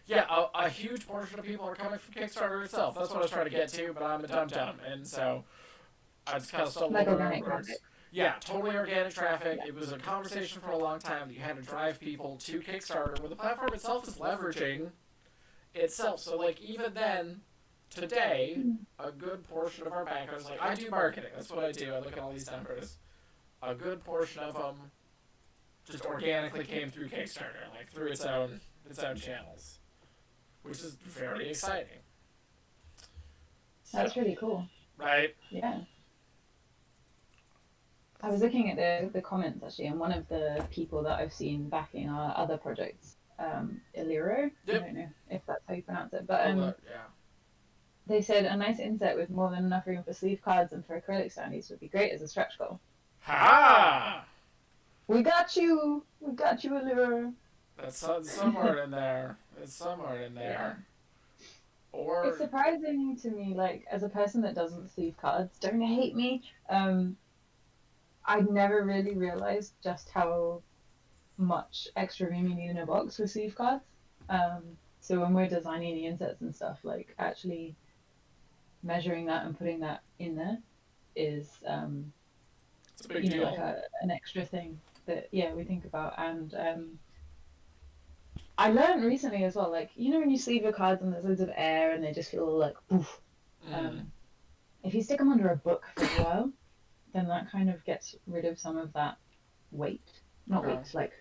Yeah, a huge portion of people are coming from Kickstarter itself. That's what I was trying to get to, but I'm a dum-dum, and so I just kind of stumbled over organic words. traffic. Yeah, totally organic traffic. It was a conversation for a long time that you had to drive people to Kickstarter, where the platform itself is leveraging itself. So, like, even then, today, a good portion of our backers, like, I do marketing. That's what I do. I look at all these numbers. A good portion of them just organically came through Kickstarter, like, through its own channels, which is very exciting. That's really cool. Right? Yeah. I was looking at the comments actually, and one of the people that I've seen backing our other projects, Illyro, Yep. I don't know if that's how you pronounce it, but Yeah. they said a nice inset with more than enough room for sleeve cards and for acrylic standees would be great as a stretch goal. Ha! We got you. We got you, Allura. That's somewhere in there. It's somewhere in Yeah. there. Or It's surprising to me, like, as a person that doesn't sleeve cards, don't hate me. I never really realized just how much extra room you need in a box for sleeve cards. So when we're designing the insets and stuff, like actually measuring that and putting that in there is, it's a big you know, like deal. an extra thing that yeah we think about. And I learned recently as well, like you know when you sleeve your cards and there's loads of air and they just feel like poof. Mm. If you stick them under a book for a while, then that kind of gets rid of some of that weight. Not Okay. weight, like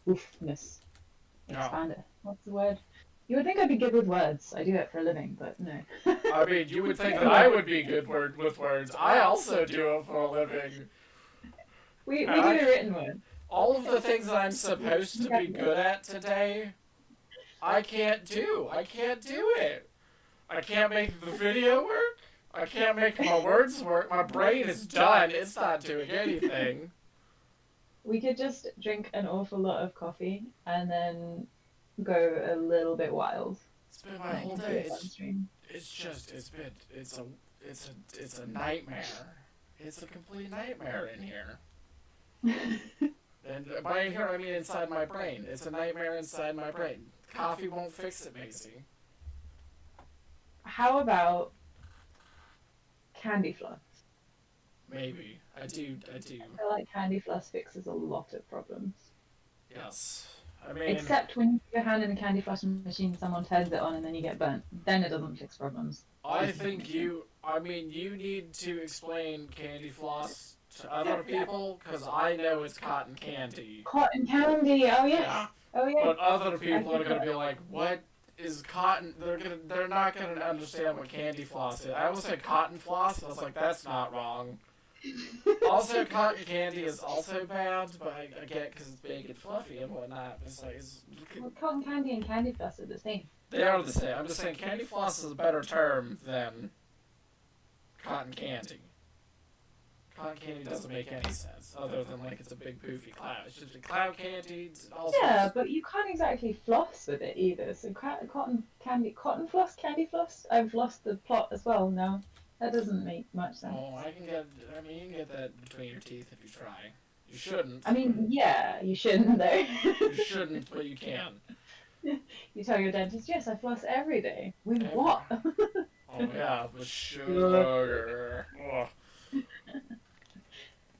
woofness. Yeah. Expander. What's the word? You would think I'd be good with words. I do it for a living, but no. I mean, you would think that I would be good with words. I also do it for a living. We do a written word. All of the things that I'm supposed to be good at today, I can't do. I can't do it. I can't make the video work. I can't make my words work. My brain is done. It's not doing anything. We could just drink an awful lot of coffee and then go a little bit wild. It's been my whole day. It's a nightmare. It's a complete nightmare in here. And by in here I mean inside my brain. It's a nightmare inside my brain. Coffee won't fix it, Maisie. How about candy floss? Maybe. I do. I feel like candy floss fixes a lot of problems. Yes. I mean, except when you put your hand in a candy floss machine, someone turns it on and then you get burnt. Then it doesn't fix problems. I think you need to explain candy floss to other people, because I know it's cotton candy. Cotton candy, oh yes. Yeah. Oh yeah. But other people are gonna be like, what is cotton? They're not gonna understand what candy floss is. I almost said cotton floss, and I was like, that's not wrong. Also, cotton candy is also bad, but I get it because it's big and fluffy and whatnot. It's like Well, cotton candy and candy floss are the same. they are the same. I'm just saying candy floss is a better term than cotton candy. Cotton candy doesn't make any sense, other than like it's a big poofy cloud. It's just a cloud candy. It's also Yeah, but you can't exactly floss with it either. So cotton floss, candy floss. I've lost the plot as well now. That doesn't make much sense. Oh, you can get that between your teeth if you try. You shouldn't. I mean, yeah, you shouldn't though. You shouldn't, but you can. You tell your dentist, yes, I floss every day. With what? Oh yeah, with sugar. Oh.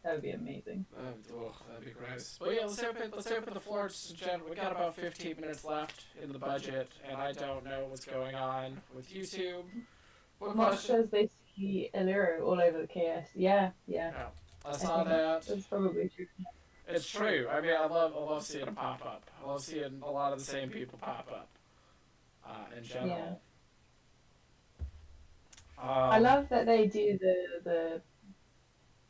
That would be amazing. That'd be gross. But yeah, let's open the floor just in general. We got about 15 minutes left in the budget, and I don't know what's going on with YouTube. What Mark question? says they see Allura all over the KS. Yeah. I saw that. That's probably true. It's true. I mean, I love seeing them pop up. I love seeing a lot of the same people pop up. In general. Yeah. I love that they do the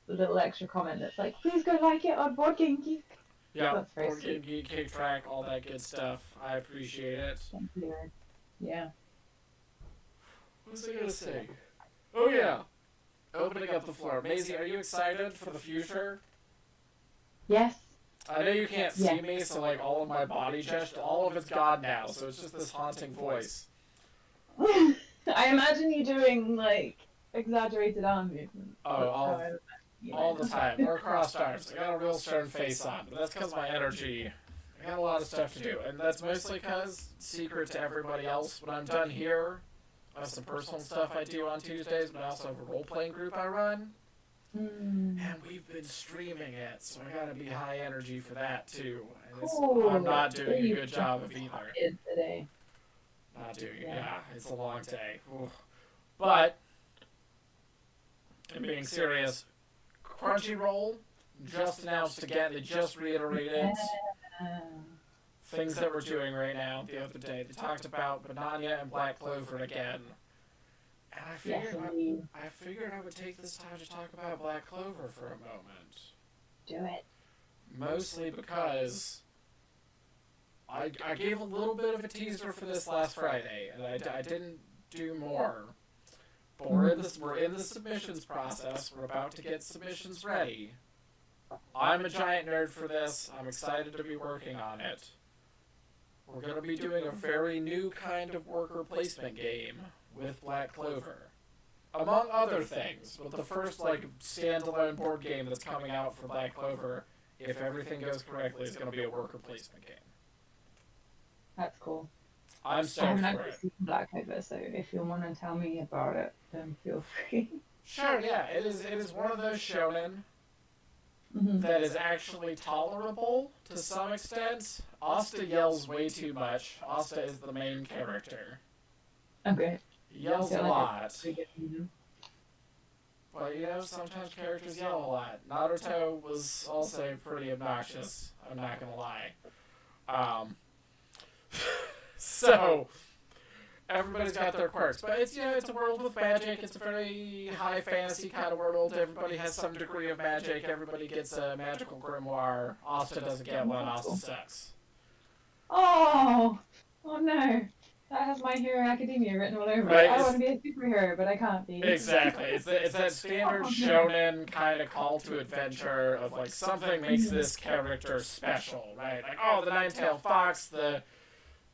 little extra comment that's like, please go like it on Board Game Geek. Yeah, That's very Board Game sweet. Geek, Kick Track, all that good stuff. I appreciate it. Thank you. Yeah. What was I gonna say? Oh yeah, opening up the floor. Maisie, are you excited for the future? Yes. I know you can't see me, so like all of my body gesture, all of it's gone now, so it's just this haunting voice. I imagine you doing like exaggerated arm movements. All the time. Or crossed arms. I got a real stern face on, but that's because my energy. I got a lot of stuff to do, and that's mostly because, secret to everybody else, when I'm done here, I have some personal stuff I do on Tuesdays, but I also have a role-playing group I run, and we've been streaming it, so I gotta be high energy for that, too. And I'm not doing a good job of either. Today. Not doing it, yeah. It's a long day. Oof. But, and being serious, Crunchyroll just announced again, they just reiterated things that we're doing right now the other day. They talked about Banana and Black Clover again. And I figured I would take this time to talk about Black Clover for a moment. Do it. Mostly because I gave a little bit of a teaser for this last Friday, and I didn't do more. But we're in the submissions process. We're about to get submissions ready. I'm a giant nerd for this. I'm excited to be working on it. We're going to be doing a very new kind of worker placement game with Black Clover. Among other things, but the first like standalone board game that's coming out for Black Clover, if everything goes correctly, is going to be a worker placement game. That's cool. I'm I stoked haven't for actually it. seen Black Clover, so if you want to tell me about it, then feel free. Sure, yeah, it is one of those shonen Hmm. that is actually tolerable to some extent. Asta yells way too much. Asta is the main character. Okay. He yells a Feel like lot. it's pretty good. But, sometimes characters yell a lot. Naruto was also pretty obnoxious, I'm not gonna lie. Um, so, everybody's got their quirks. But it's a world with magic. It's a very high fantasy kind of world. Everybody has some degree of magic. Everybody gets a magical grimoire. Asta doesn't get one. Asta sucks. Oh, oh no. That has My Hero Academia written all over Right, it. I want to be a superhero, but I can't be. Exactly. It's that standard Oh, no. shonen kind of call to adventure of like something makes this character special, right? Like, oh, the nine-tailed fox, the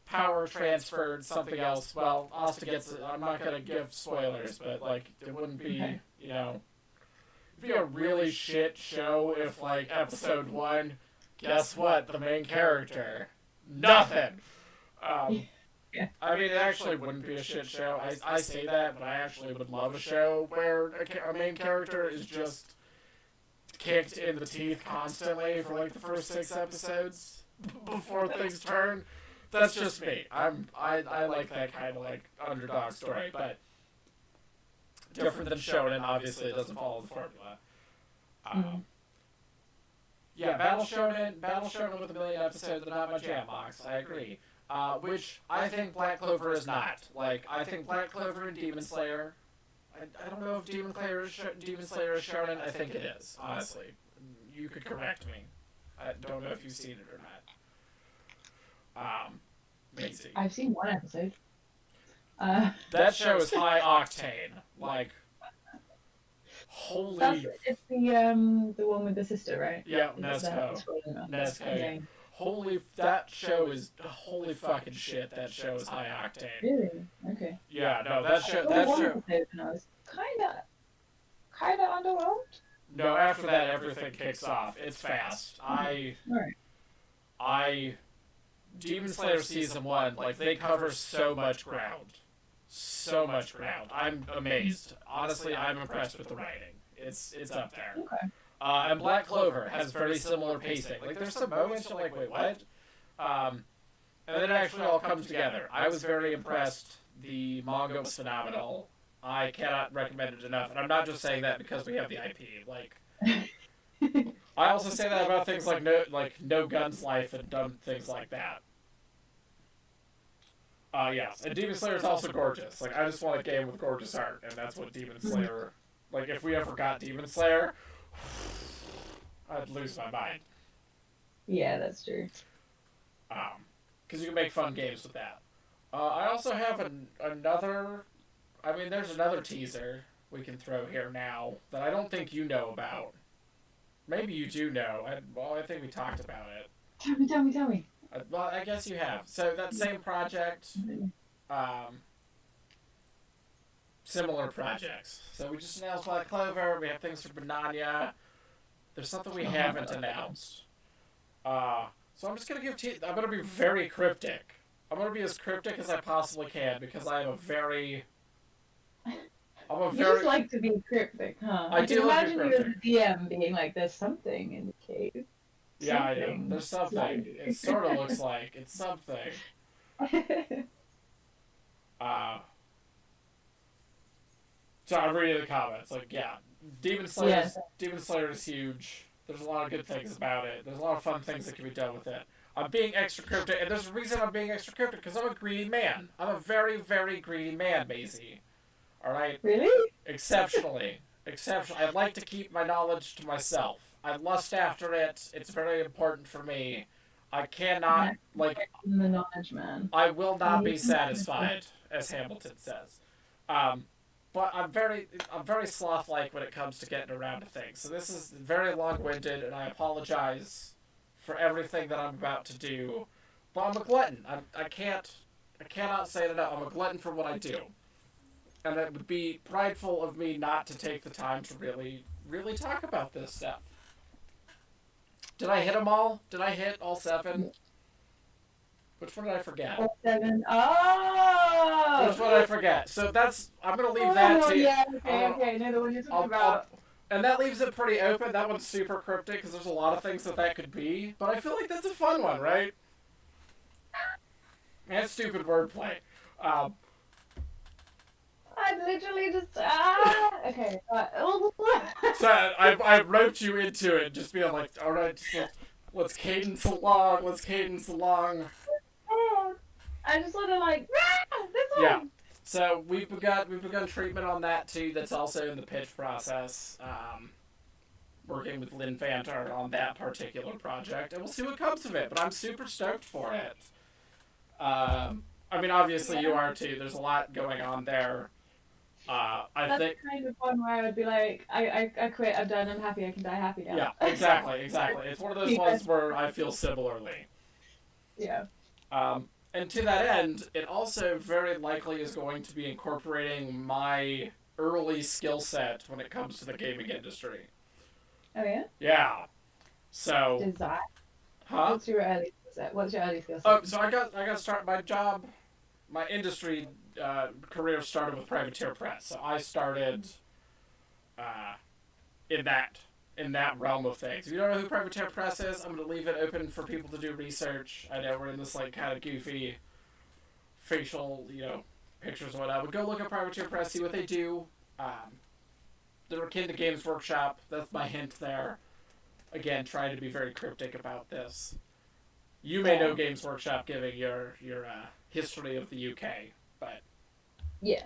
power transferred, something else. Well, Asta gets it. I'm not gonna give spoilers, but like it wouldn't be, Okay. it'd be a really shit show if like episode 1, guess what? The main character, nothing. Um, Yeah. I mean, it actually wouldn't be a shit show. I say that, but I actually would love a show where a main character is just kicked in the teeth constantly for like the first 6 episodes before things turn. That's just me. I like that kind of like underdog story, but different than shonen. Obviously, it doesn't follow the formula. Um, yeah, Battle Shonen with a million episodes are not my jam box. I agree. Which I think Black Clover is not. Like, I think Black Clover and Demon Slayer. I don't know if Demon Slayer is shonen. I think it is, honestly. You could correct me. I don't know if you've seen it or not. Maisie. I've seen one episode. That show is high octane. Like, holy. It's the one with the sister, right? Yeah, Is it Nezuko. Nezuko. Nezuko. That show is holy fucking shit. That show is high octane. Really? Okay. Yeah, no, I saw one episode and I was kinda underwhelmed. No, after that everything kicks off. It's fast. Alright. Demon Slayer season 1, like they cover so much ground. So much ground. I'm amazed. Honestly, I'm impressed with the writing. It's up there. Okay. And Black Clover has very similar pacing. Like, there's some moments you're like, wait, what? And then it actually all comes together. I was very impressed. The manga was phenomenal. I cannot recommend it enough. And I'm not just saying that because we have the IP. Like, I also say that about things like No Guns Life and dumb things like that. Yes. And Demon Slayer is also gorgeous. Like, I just want a game with gorgeous art, and that's what Demon Slayer... Like, if we ever got Demon Slayer... I'd lose my mind. Yeah, that's true. Because you can make fun games with that. I also have another... I mean, there's another teaser we can throw here now that I don't think you know about. Maybe you do know. I think we talked about it. Tell me. Well, I guess you have. So that same project... similar projects. So we just announced Black Clover. We have things for Banania. There's something we haven't announced. So I'm just gonna I'm gonna be very cryptic. I'm gonna be as cryptic as I possibly can because I am a very. You just like to be cryptic, huh? I do like to be imagine you as cryptic. a DM being like, "There's something in the cave." Yeah, I know. There's something. It sort of looks like it's something. So I'm reading the comments. Like, yeah, Demon Slayer is huge. There's a lot of good things about it. There's a lot of fun things that can be done with it. I'm being extra cryptic, and there's a reason I'm being extra cryptic, because I'm a greedy man. I'm a very, very greedy man, Maisie. Alright? Really? Exceptionally. I'd like to keep my knowledge to myself. I lust after it. It's very important for me. I cannot, the knowledge man. I will not be satisfied, as Hamilton says. but I'm very sloth-like when it comes to getting around to things. So this is very long-winded, and I apologize for everything that I'm about to do. But I'm a glutton. I cannot say it enough. I'm a glutton for what I do, and it would be prideful of me not to take the time to really talk about this stuff. Did I hit them all? Did I hit all 7? Which one did I forget? 7. Oh! Which one did I forget? So I'm gonna leave that to you. Yeah, okay. No, the one you're talking about. And that leaves it pretty open. That one's super cryptic because there's a lot of things that could be. But I feel like that's a fun one, right? And stupid wordplay. I literally just okay. So I roped you into it, just being like, all right, let's cadence along. Let's cadence along. I just want to like this one. Yeah. So we've begun treatment on that too. That's also in the pitch process. Working with Lynn Fanter on that particular project, and we'll see what comes of it. But I'm super stoked for it. I mean, obviously you are too. There's a lot going on there. I think kind of one where I would be like, I quit. I'm done. I'm happy. I can die happy now. Yeah, exactly. It's one of those ones where I feel similarly. Yeah. And to that end, it also very likely is going to be incorporating my early skill set when it comes to the gaming industry. Oh yeah. Yeah. So. Design. Huh? What's your early skill set? What's your early skill set? Oh, so I got to start my job. My industry career started with Privateer Press. So I started in that realm of things. If you don't know who Privateer Press is, I'm going to leave it open for people to do research. I know we're in this like kind of goofy facial, pictures or whatever. But go look at Privateer Press, see what they do. They're akin to Games Workshop. That's my hint there. Again, trying to be very cryptic about this. You may know Games Workshop, given your history of the UK, but yeah,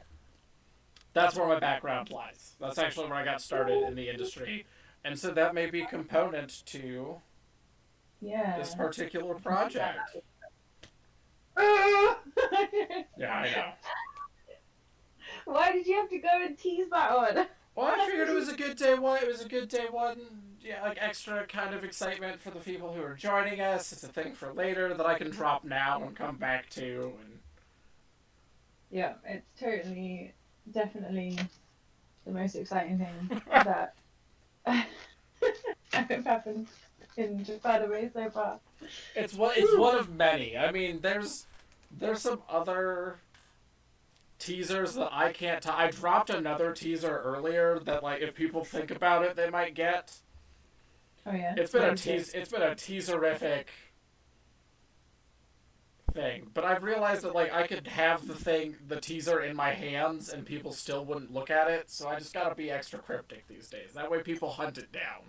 that's where my background lies. That's actually where I got started in the industry, and so that may be a component to this particular project. Yeah, I know. Why did you have to go and tease that one? Well, I figured it was a good day one. It was a good day one. Yeah, like extra kind of excitement for the people who are joining us. It's a thing for later that I can drop now and come back to. And yeah, it's definitely the most exciting thing that have happened in Spider-Man so far. It's one of many. I mean, there's some other teasers that I can't. I dropped another teaser earlier that, like, if people think about it, they might get. Oh yeah. It's been a teaserific thing, but I've realized that like I could have the teaser in my hands and people still wouldn't look at it, so I just gotta be extra cryptic these days. That way people hunt it down.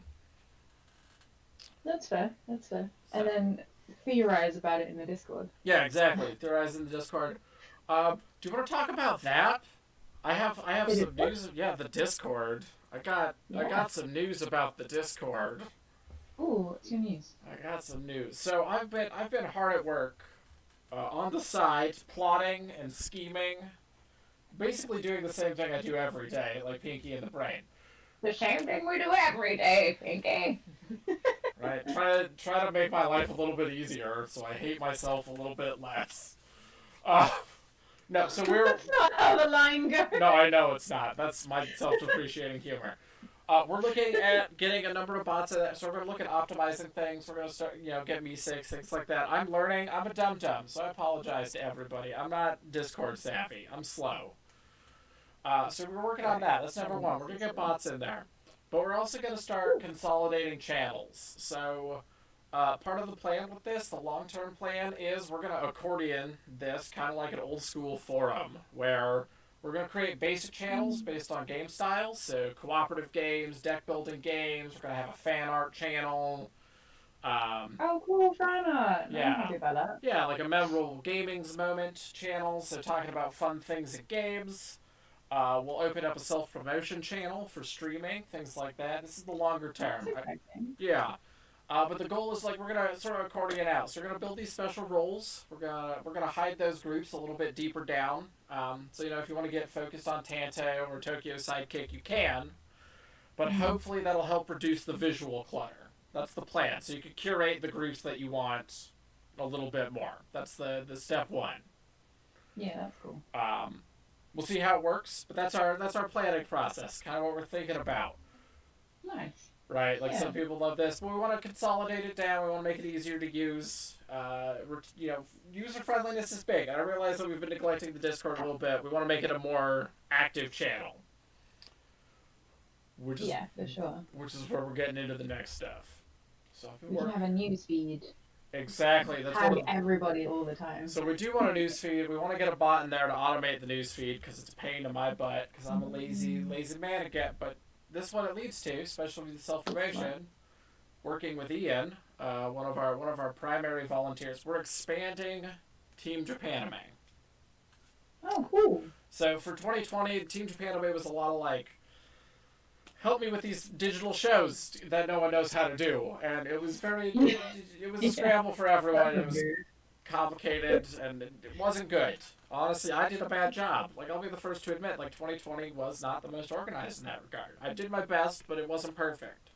That's fair. So. And then theorize about it in the Discord. Yeah, exactly. Theorize in the Discord. Do you want to talk about that? I have some news. Yeah, the Discord. I got some news about the Discord. Ooh, what's your news? I got some news. So I've been hard at work on the side, plotting and scheming, basically doing the same thing I do every day, like Pinky in the Brain. The same thing we do every day, Pinky. Right. Try to make my life a little bit easier, so I hate myself a little bit less. No, so That's not how the line goes. No, I know it's not. That's my self-depreciating humor. We're looking at getting a number of bots, so we're going to look at optimizing things. We're going to start, get Me6, things like that. I'm learning. I'm a dum-dum, so I apologize to everybody. I'm not Discord savvy. I'm slow. So we're working on that. That's number one. We're going to get bots in there. But we're also going to start consolidating channels. So part of the plan with this, the long-term plan, is we're going to accordion this kind of like an old-school forum, where we're going to create basic channels based on game styles, so cooperative games, deck-building games. We're going to have a fan art channel. Oh, cool, fan art. Yeah. I'm happy about that. Yeah, like a memorable gaming's moment channel, so talking about fun things in games. We'll open up a self-promotion channel for streaming, things like that. This is the longer term. That's exciting. Yeah. But the goal is like we're gonna sort of accordion out. So we're gonna build these special roles. We're gonna hide those groups a little bit deeper down. So if you want to get focused on Tanto or Tokyo Sidekick, you can. But hopefully that'll help reduce the visual clutter. That's the plan. So you can curate the groups that you want a little bit more. That's the step one. Yeah, that's cool. We'll see how it works, but that's our planning process. Kind of what we're thinking about. Nice. Right, like Yeah. some people love this, but we want to consolidate it down. We want to make it easier to use. User friendliness is big. I realize that we've been neglecting the Discord a little bit. We want to make it a more active channel, which is Yeah, for sure. which is where we're getting into the next stuff. So I've been We can working have a news feed. exactly. That's Tag what. everybody all the time. So we do want a news feed. We want to get a bot in there to automate the news feed because it's a pain in my butt because I'm a lazy man again. But this is what it leads to, especially with self-promotion. Working with Ian, one of our primary volunteers, we're expanding Team Japanime. Oh, cool. So for 2020, Team Japanime was a lot of like, help me with these digital shows that no one knows how to do, and it was it was a scramble for everyone. It was complicated and it wasn't good. Honestly, I did a bad job. Like, I'll be the first to admit, like 2020 was not the most organized in that regard. I did my best, but it wasn't perfect.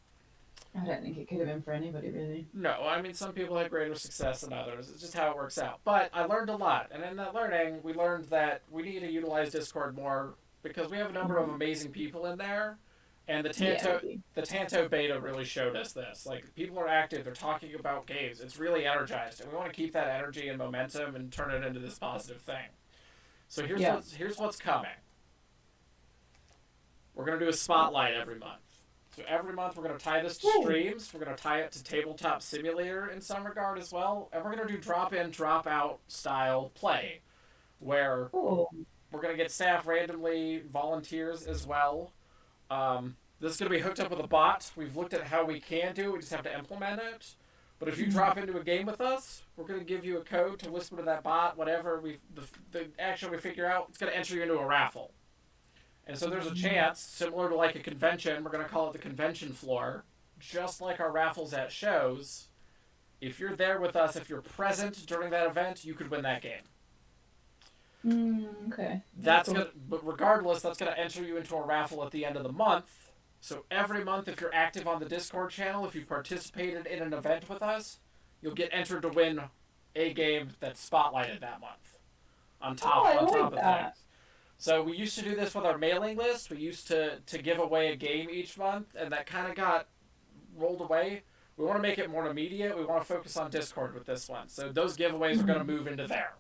I don't think it could have been for anybody, really. No, I mean, some people had greater success than others. It's just how it works out. But I learned a lot, and in that learning, we learned that we need to utilize Discord more because we have a number of amazing people in there, and the Tanto beta really showed us this. Like, people are active, they're talking about games. It's really energized, and we want to keep that energy and momentum and turn it into this positive thing. So here's what's coming. We're gonna do a spotlight every month. So every month we're going to tie this to streams. We're going to tie it to Tabletop Simulator in some regard as well. And we're going to do drop-in, drop-out style play. Where we're going to get staff randomly, volunteers as well. This is going to be hooked up with a bot. We've looked at how we can do it. We just have to implement it. But if you drop into a game with us, we're going to give you a code to whisper to that bot. Whatever the action we figure out, it's going to enter you into a raffle. And so there's a chance, similar to like a convention, we're going to call it the convention floor, just like our raffles at shows. If you're there with us, if you're present during that event, you could win that game. Okay. But regardless, that's going to enter you into a raffle at the end of the month. So every month, if you're active on the Discord channel, if you've participated in an event with us, you'll get entered to win a game that's spotlighted that month. On top of things. So we used to do this with our mailing list. We used to give away a game each month, and that kind of got rolled away. We want to make it more immediate. We want to focus on Discord with this one. So those giveaways are going to move into there.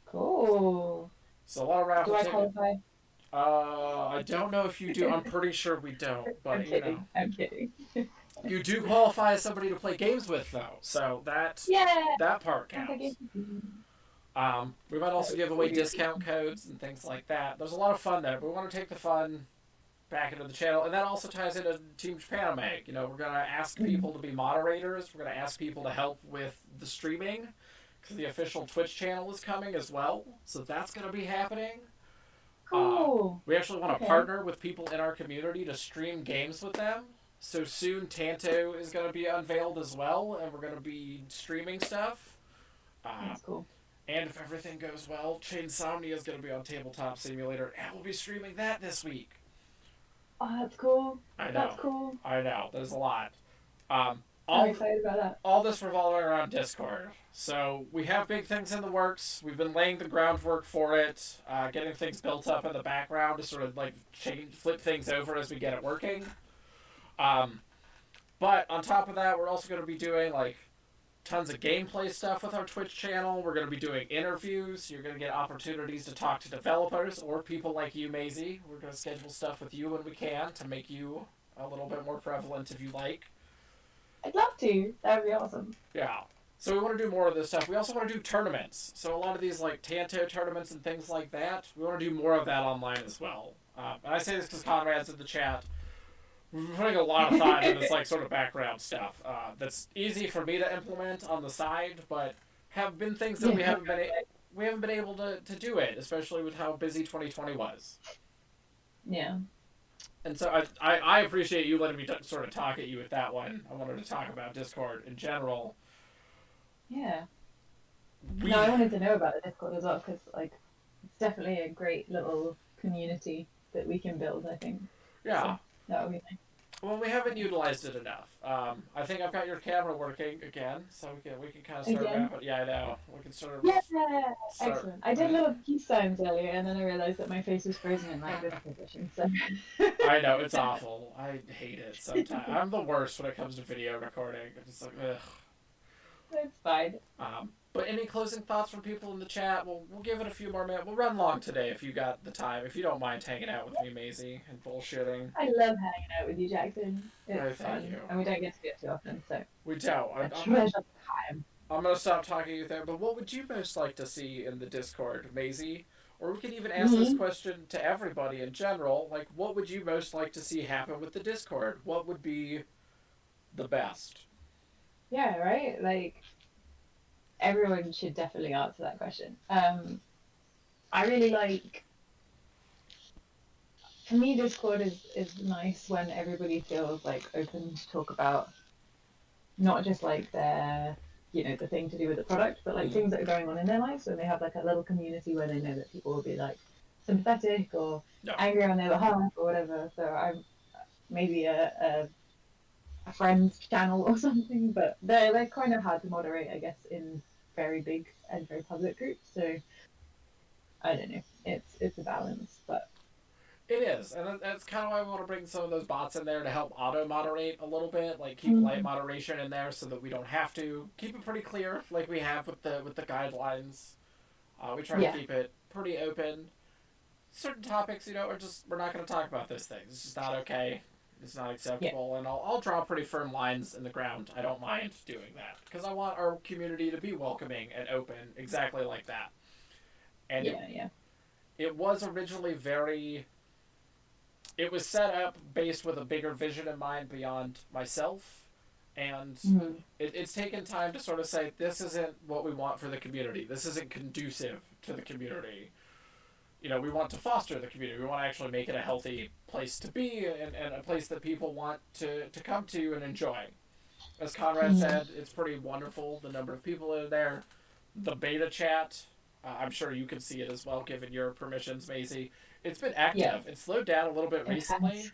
Cool. So a lot of raffle tickets. Do I qualify? I don't know if you do. I'm pretty sure we don't. But I'm kidding. You do qualify as somebody to play games with, though. So that part counts. We might also give away discount codes and things like that. There's a lot of fun there, but we want to take the fun back into the channel, and that also ties into Team Japanime. We're going to ask people to be moderators. We're going to ask people to help with the streaming, because the official Twitch channel is coming as well, so that's going to be happening. Cool. We actually want to partner with people in our community to stream games with them. So soon Tanto is going to be unveiled as well, and we're going to be streaming stuff. That's cool. And if everything goes well, Chainsomnia is going to be on Tabletop Simulator, and we'll be streaming that this week. Oh, that's cool. I know. That's cool. I know. There's a lot. I'm excited about that. All this revolving around Discord. So we have big things in the works. We've been laying the groundwork for it, getting things built up in the background to sort of like flip things over as we get it working. But on top of that, we're also going to be doing like tons of gameplay stuff with our Twitch channel. We're going to be doing interviews. You're going to get opportunities to talk to developers or people like you, Maisie. We're going to schedule stuff with you when we can to make you a little bit more prevalent if you like. I'd love to. That would be awesome. Yeah. So we want to do more of this stuff. We also want to do tournaments. So a lot of these like Tanto tournaments and things like that, we want to do more of that online as well. And I say this because Conrad's in the chat. We've been putting a lot of thought into this like sort of background stuff. That's easy for me to implement on the side, but have been things that we haven't been able to do it, especially with how busy 2020 was. Yeah. And so I appreciate you letting me sort of talk at you with that one. I wanted to talk about Discord in general. Yeah. We, No, I wanted to know about the Discord as well because like it's definitely a great little community that we can build. I think yeah. so. That would be nice. Well, we haven't utilized it enough. I think I've got your camera working again, so we can kind of start Again. wrapping. Yeah, I know. We can sort of Yeah, start. excellent. I did little peace signs earlier, and then I realized that my face was frozen in like this position. So I know it's awful. I hate it sometimes. I'm the worst when it comes to video recording. It's like, ugh. it's fine. But any closing thoughts from people in the chat? We'll give it a few more minutes. We'll run long today if you got the time. If you don't mind hanging out with me, Maisie, and bullshitting. I love hanging out with you, Jackson. Oh, It's thank fun, you. and we don't get to do it too often, so We don't. I treasure the time. I'm gonna stop talking to you there. But what would you most like to see in the Discord, Maisie? Or we can even ask this question to everybody in general. Like, what would you most like to see happen with the Discord? What would be the best? Yeah, right. Like everyone should definitely answer that question. I really like. For me, Discord is nice when everybody feels like open to talk about not just like their the thing to do with the product, but like things that are going on in their lives. So they have like a little community where they know that people will be like sympathetic or No. angry on their behalf or whatever. So I'm maybe a friend's channel or something, but they're kind of hard to moderate, I guess, in very big and very public groups. So I don't know. It's a balance, but It is, and that's kind of why I want to bring some of those bots in there to help auto moderate a little bit, like keep light moderation in there, so that we don't have to keep it pretty clear, like we have with the guidelines. We try to keep it pretty open. Certain topics, are just we're not going to talk about those things. It's just not okay. It's not acceptable, and I'll draw pretty firm lines in the ground. I don't mind doing that because I want our community to be welcoming and open, exactly like that. And it was originally very. It was set up based with a bigger vision in mind beyond myself, and it's taken time to sort of say this isn't what we want for the community. This isn't conducive to the community. We want to foster the community. We want to actually make it a healthy place to be and a place that people want to come to and enjoy. As Conrad said, it's pretty wonderful, the number of people that are there. The beta chat, I'm sure you can see it as well, given your permissions, Maisie. It's been active. Yeah. It's slowed down a little bit recently,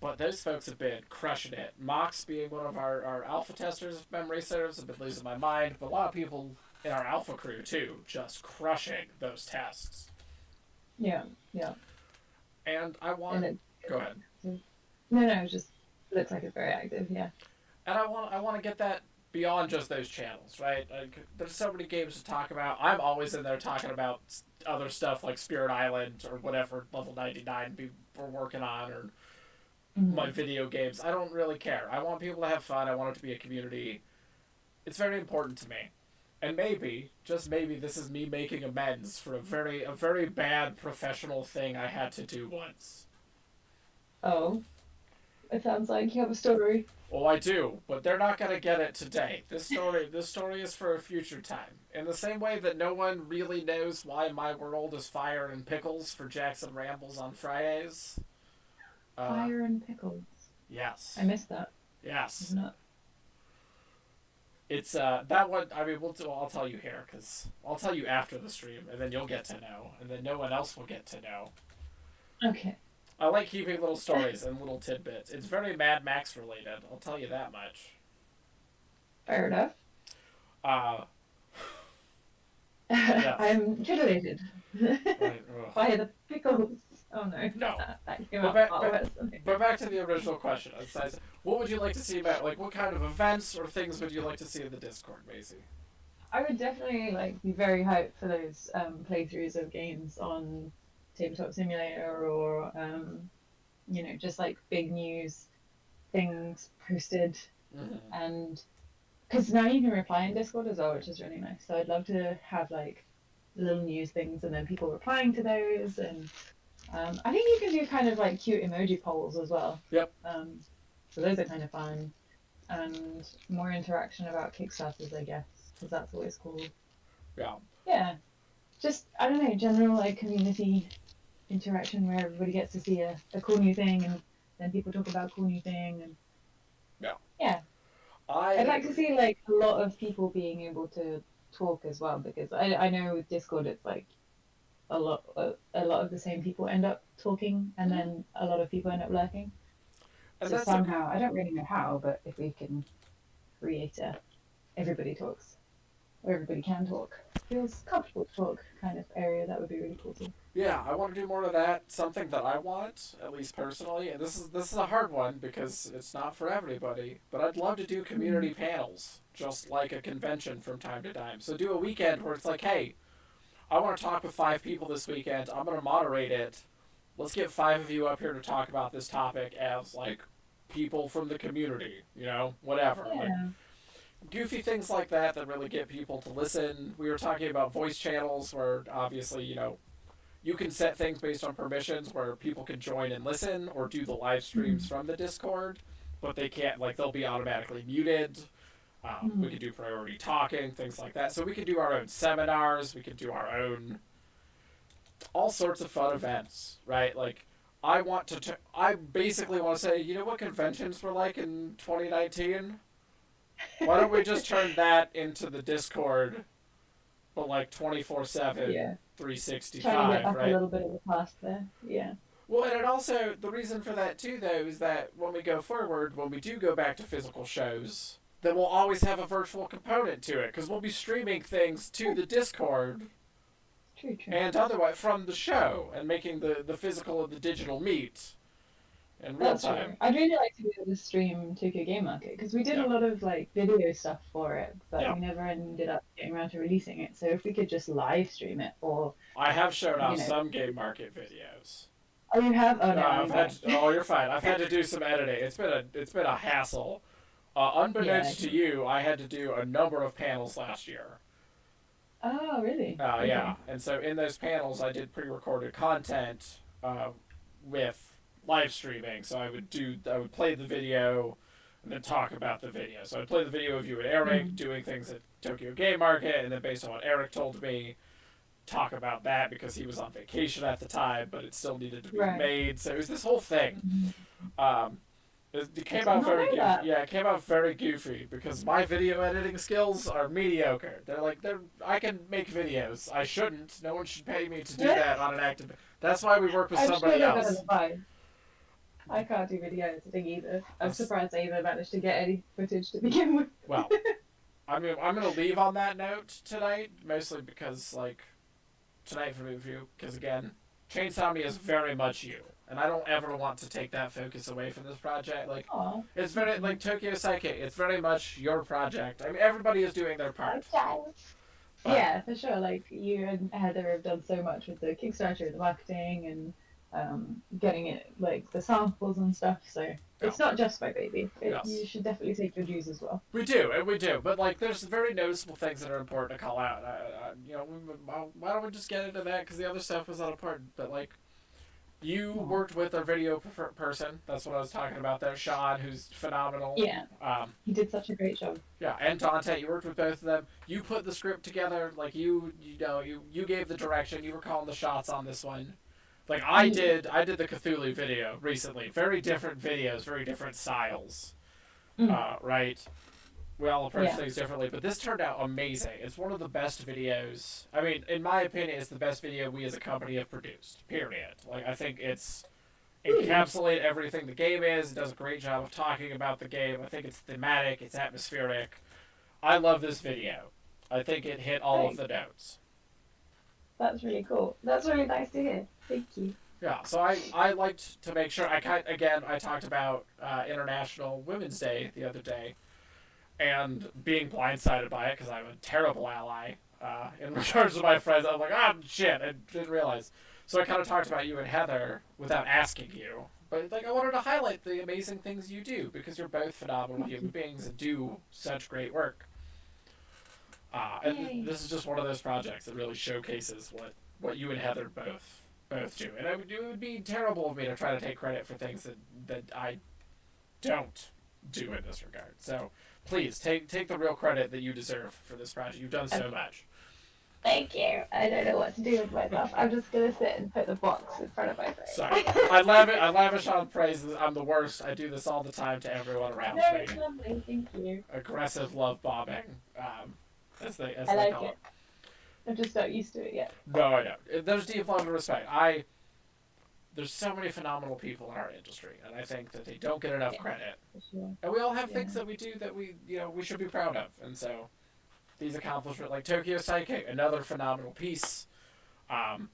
but those folks have been crushing it. Mox, being one of our alpha testers, if memory serves, have been losing my mind, but a lot of people in our alpha crew, too, just crushing those tests. Yeah. And I want... Go ahead. No, it just looks like it's very active, yeah. And I want to get that beyond just those channels, right? Like, there's so many games to talk about. I'm always in there talking about other stuff like Spirit Island or whatever level 99 we're working on, or my video games. I don't really care. I want people to have fun. I want it to be a community. It's very important to me. And maybe, just maybe, this is me making amends for a very bad professional thing I had to do once. Oh. It sounds like you have a story. Well, I do, but they're not going to get it today. This story is for a future time. In the same way that no one really knows why my world is fire and pickles for Jackson Rambles on Fridays. Fire and pickles. Yes. I missed that. Yes. Not... It's that one. I mean, I'll tell you here because I'll tell you after the stream, and then you'll get to know, and then no one else will get to know. Okay. I like keeping little stories and little tidbits. It's very Mad Max related. I'll tell you that much. Fair enough. Yes. I'm titillated. Right, By the pickles. Oh no. No. But back to the original question. What would you like to see about, like, what kind of events or things would you like to see in the Discord, Maisie? I would definitely be very hyped for those playthroughs of games on Tabletop Simulator or just like big news things posted, and because now you can reply in Discord as well, which is really nice. So I'd love to have like little news things and then people replying to those, and I think you can do kind of like cute emoji polls as well. Yep. So those are kind of fun, and more interaction about Kickstarters, I guess, because that's always cool. Yeah. Yeah. Just, I don't know, general like community interaction where everybody gets to see a cool new thing, and then people talk about a cool new thing, and Yeah. yeah. I I'd like to agree. see like a lot of people being able to talk as well, because I know with Discord it's like a lot of the same people end up talking, and Mhm. then a lot of people end up lurking. And So that's a somehow, I don't really know how, but if we can create a everybody talks, or everybody can talk, feels comfortable to talk kind of area, that would be really cool too. yeah, I want to do more of that. Something that I want, at least personally, and this is a hard one because it's not for everybody. But I'd love to do Mm. community panels, just like a convention from time to time. So do a weekend where it's like, hey, I want to talk with 5 people this weekend. I'm going to moderate it. Let's get 5 of you up here to talk about this topic as like people from the community, whatever. Like Yeah. goofy things like that that really get people to listen. We were talking about voice channels where obviously, you can set things based on permissions where people can join and listen or do the live streams Mm. from the Discord, but they can't, like, they'll be automatically muted. We Mm. could do priority talking, things like that. So we could do our own seminars, we could do our own, all sorts of fun events, right? Like, I basically want to say, you know what conventions were like in 2019? Why don't we just turn that into the Discord, but like 24/7, Yeah. Trying to get 365, back a right? little bit of the past there. Yeah. Well, and it also, the reason for that too, though, is that when we go forward, when we do go back to physical shows, then we'll always have a virtual component to it because we'll be streaming things to True. the Discord True. True. and otherwise from the show and making the physical and the digital meet in real That's true. time. I'd really like to be able to stream Tokyo Game Market, because we did a Yeah, lot of like video stuff for it, but yeah. we never ended up getting around to releasing it. So if we could just live stream it, or I have shown you off know, some game market videos. oh, you have? Oh No, no, I've I'm had. blank. Oh, you're fine. I've had to do some editing. It's been a hassle. Yeah. Unbeknownst to you, I had to do a number of panels last year. Oh, really? Yeah, Okay. and so in those panels, I did pre-recorded content with live streaming. So I would play the video and then talk about the video. So I'd play the video of you and Eric Mm. doing things at Tokyo Game Market, and then based on what Eric told me, talk about that because he was on vacation at the time, but it still needed to be Right. made. So it was this whole thing. Mhm. Um, it I came did out not very know goofy. that. Yeah, it came out very goofy because my video editing skills are mediocre. They're I can make videos. I shouldn't. No one should pay me to do that on an active. That's why we work with I'm sure somebody they're better else. than mine. I can't do video editing either. I'm That's, surprised I even managed to get any footage to begin with. well, I'm gonna leave on that note tonight, mostly because like tonight for you, because again, Chainsaw Me is very much you, and I don't ever want to take that focus away from this project. Like Aw. it's very like Tokyo Psychic. It's very much your project. I mean, everybody is doing their part, but Yeah, for sure. Like you and Heather have done so much with the Kickstarter, the marketing, and getting it like the samples and stuff. So yeah, it's not just my baby. yes, You should definitely take your dues as well. we do, and we do. But like, there's very noticeable things that are important to call out. Why don't we just get into that? Because the other stuff was not important. But like, you Aw. worked with a video person. That's what I was talking about there. Sean, who's phenomenal. Yeah, Um, he did such a great job. Yeah, and Dante, you worked with both of them. You put the script together, like you gave the direction. You were calling the shots on this one. Like Yeah. I did the Cthulhu video recently. Very different videos, very different styles. Mm. Right? We all approach Yeah. things differently, but this turned out amazing. It's one of the best videos. I mean, in my opinion, it's the best video we as a company have produced. Period. Like I think it's Ooh. encapsulate everything the game is. It does a great job of talking about the game. I think it's thematic. It's atmospheric. I love this video. I think it hit all of Great. the notes. That's really cool. That's really nice to hear. Thank you. Yeah, so I liked to make sure. I talked about International Women's Day the other day, and being blindsided by it because I'm a terrible ally in regards to my friends. I'm like, ah, shit, I didn't realize. So I kind of talked about you and Heather without asking you, but like I wanted to highlight the amazing things you do because you're both phenomenal Thank human you. beings and do such great work. And Yay. this is just one of those projects that really showcases what you and Heather both do. And it would be terrible of me to try to take credit for things that I don't do in this regard. So please take the real credit that you deserve for this project. You've done so Okay. much. Thank you. I don't know what to do with myself. I'm just gonna sit and put the box in front of my face. Sorry. I lavish on praises. I'm the worst. I do this all the time to everyone around No, me. it's lovely. Thank you. Aggressive love bombing, as I they like call it. it. I'm just not used to it yet. No, no. There's deep love and respect. There's so many phenomenal people in our industry, and I think that they don't get enough Yeah, credit. for sure. And we all have things Yeah. that we do that we should be proud of. And so these accomplishments, like Tokyo Psychic, another phenomenal piece. Um,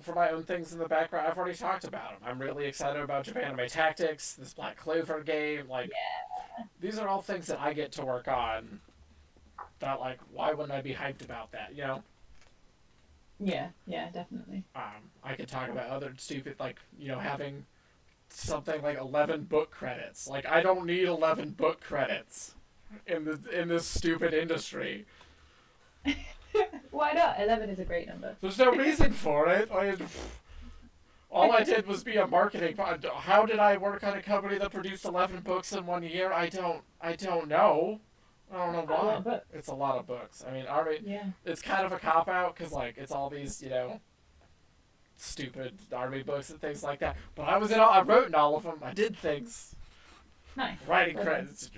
for my own things in the background, I've already talked about them. I'm really excited about Japanime Tactics, this Black Clover game. Like, these are all things that I get to work on. That, like, why wouldn't I be hyped about that? Yeah, yeah, definitely. I could talk about other stupid, like, having something like 11 book credits. Like, I don't need 11 book credits in this stupid industry. Why not? 11 is a great number. There's no reason for it. All I did was be a marketing. How did I work on a company that produced 11 books in 1 year? I don't know. I don't know A lot why. of books. It's a lot of books. I mean, Yeah. it's kind of a cop out because like it's all these stupid army books and things like that. But I wrote in all of them. I did things. Nice. Writing Well credits.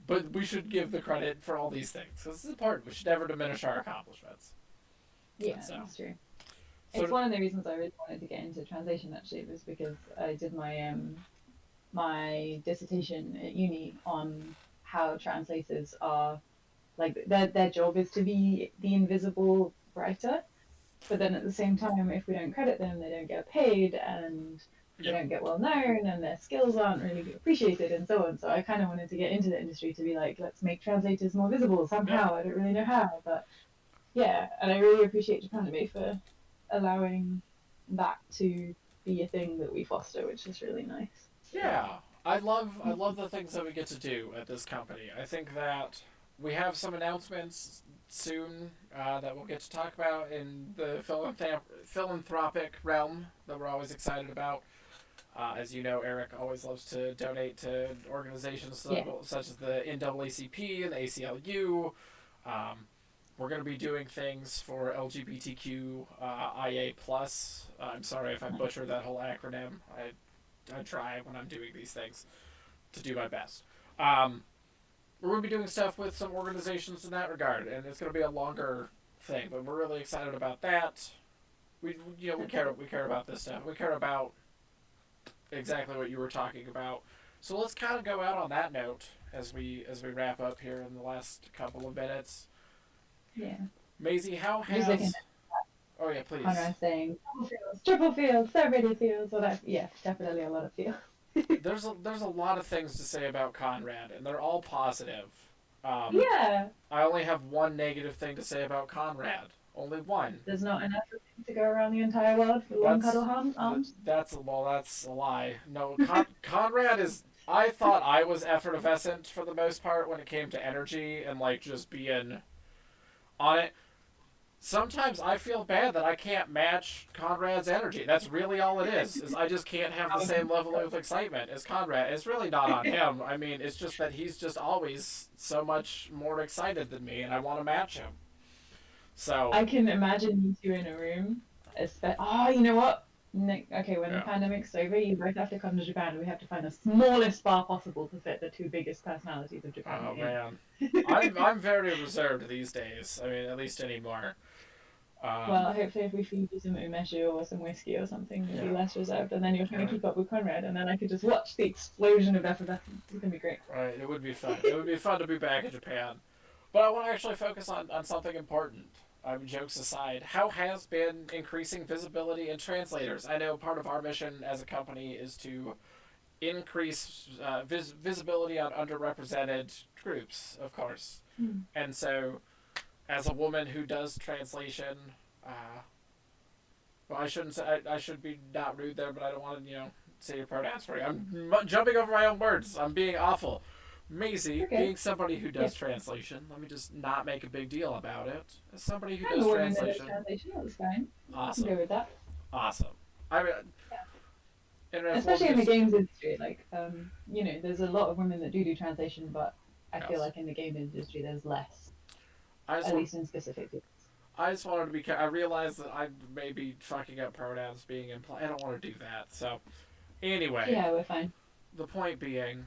But we should give the credit for all these things because this is important. We should never diminish our accomplishments. Yeah, So- that's true. So- It's one of the reasons I really wanted to get into translation actually was because I did my my dissertation at uni on how translators are like their job is to be the invisible writer, but then at the same time if we don't credit them they don't get paid and they Yeah. don't get well known and their skills aren't really appreciated and so on. So I kind of wanted to get into the industry to be like, let's make translators more visible somehow. I don't really know how, but yeah, and I really appreciate Japanime for allowing that to be a thing that we foster, which is really nice. Yeah, I love the things that we get to do at this company. I think that we have some announcements soon that we'll get to talk about in the philanthropic realm that we're always excited about. As you know, Eric always loves to donate to organizations Yeah. such as the NAACP and the ACLU. We're going to be doing things for LGBTQ IA plus. I'm sorry if I butcher that whole acronym. I try when I'm doing these things to do my best. We're going to be doing stuff with some organizations in that regard, and it's going to be a longer thing, but we're really excited about that. We care about this stuff. We care about exactly what you were talking about. So let's kind of go out on that note as we wrap up here in the last couple of minutes. Yeah. Maisie, how Music has... and Oh yeah, please. Conrad saying triple fields, so many fields. Well, that, yeah, definitely a lot of fields. There's a lot of things to say about Conrad, and they're all positive. Yeah, I only have one negative thing to say about Conrad. Only one. there's not enough of him to go around the entire world for one cuddle arms. That's a lie. No, Conrad is. I thought I was effervescent for the most part when it came to energy and like just being on it. Sometimes I feel bad that I can't match Conrad's energy. That's really all it is I just can't have the same level of excitement as Conrad. It's really not on him. I mean, it's just that he's just always so much more excited than me, and I want to match him. So I can imagine you two in a room. Oh, you know what? Okay, when the Yeah. pandemic's over, you both have to come to Japan. We have to find the smallest bar possible to fit the two biggest personalities of Japan. Oh in. man, I'm very reserved these days. I mean, at least anymore. Well, hopefully, if we feed you some umeshu or some whiskey or something, you'll be Yeah. less reserved, and then you're trying Yeah. to keep up with Conrad, and then I could just watch the explosion of effervescence. It's gonna be great. Right, it would be fun. It would be fun to be back in Japan. But I want to actually focus on something important. Jokes aside, how has been increasing visibility in translators? I know part of our mission as a company is to increase visibility on underrepresented groups, of course. Mm. And so, as a woman who does translation, well, I shouldn't say, I should be not rude there, but I don't want to, say your pronouns for you. I'm jumping over my own words. I'm being awful. Maisie, Okay. being somebody who does translation, let me just not make a big deal about it. As somebody who I'm does a woman that does translation, translation. That's fine. I can awesome, go with that. awesome. I mean, Internet Especially in the forums- games industry, like there's a lot of women that do translation, but I Yes. feel like in the game industry there's less, I just at want, least in specific fields. I just wanted to be. I realized that I may be fucking up pronouns being implied. I don't want to do that. So, anyway, Yeah, we're fine. the point being,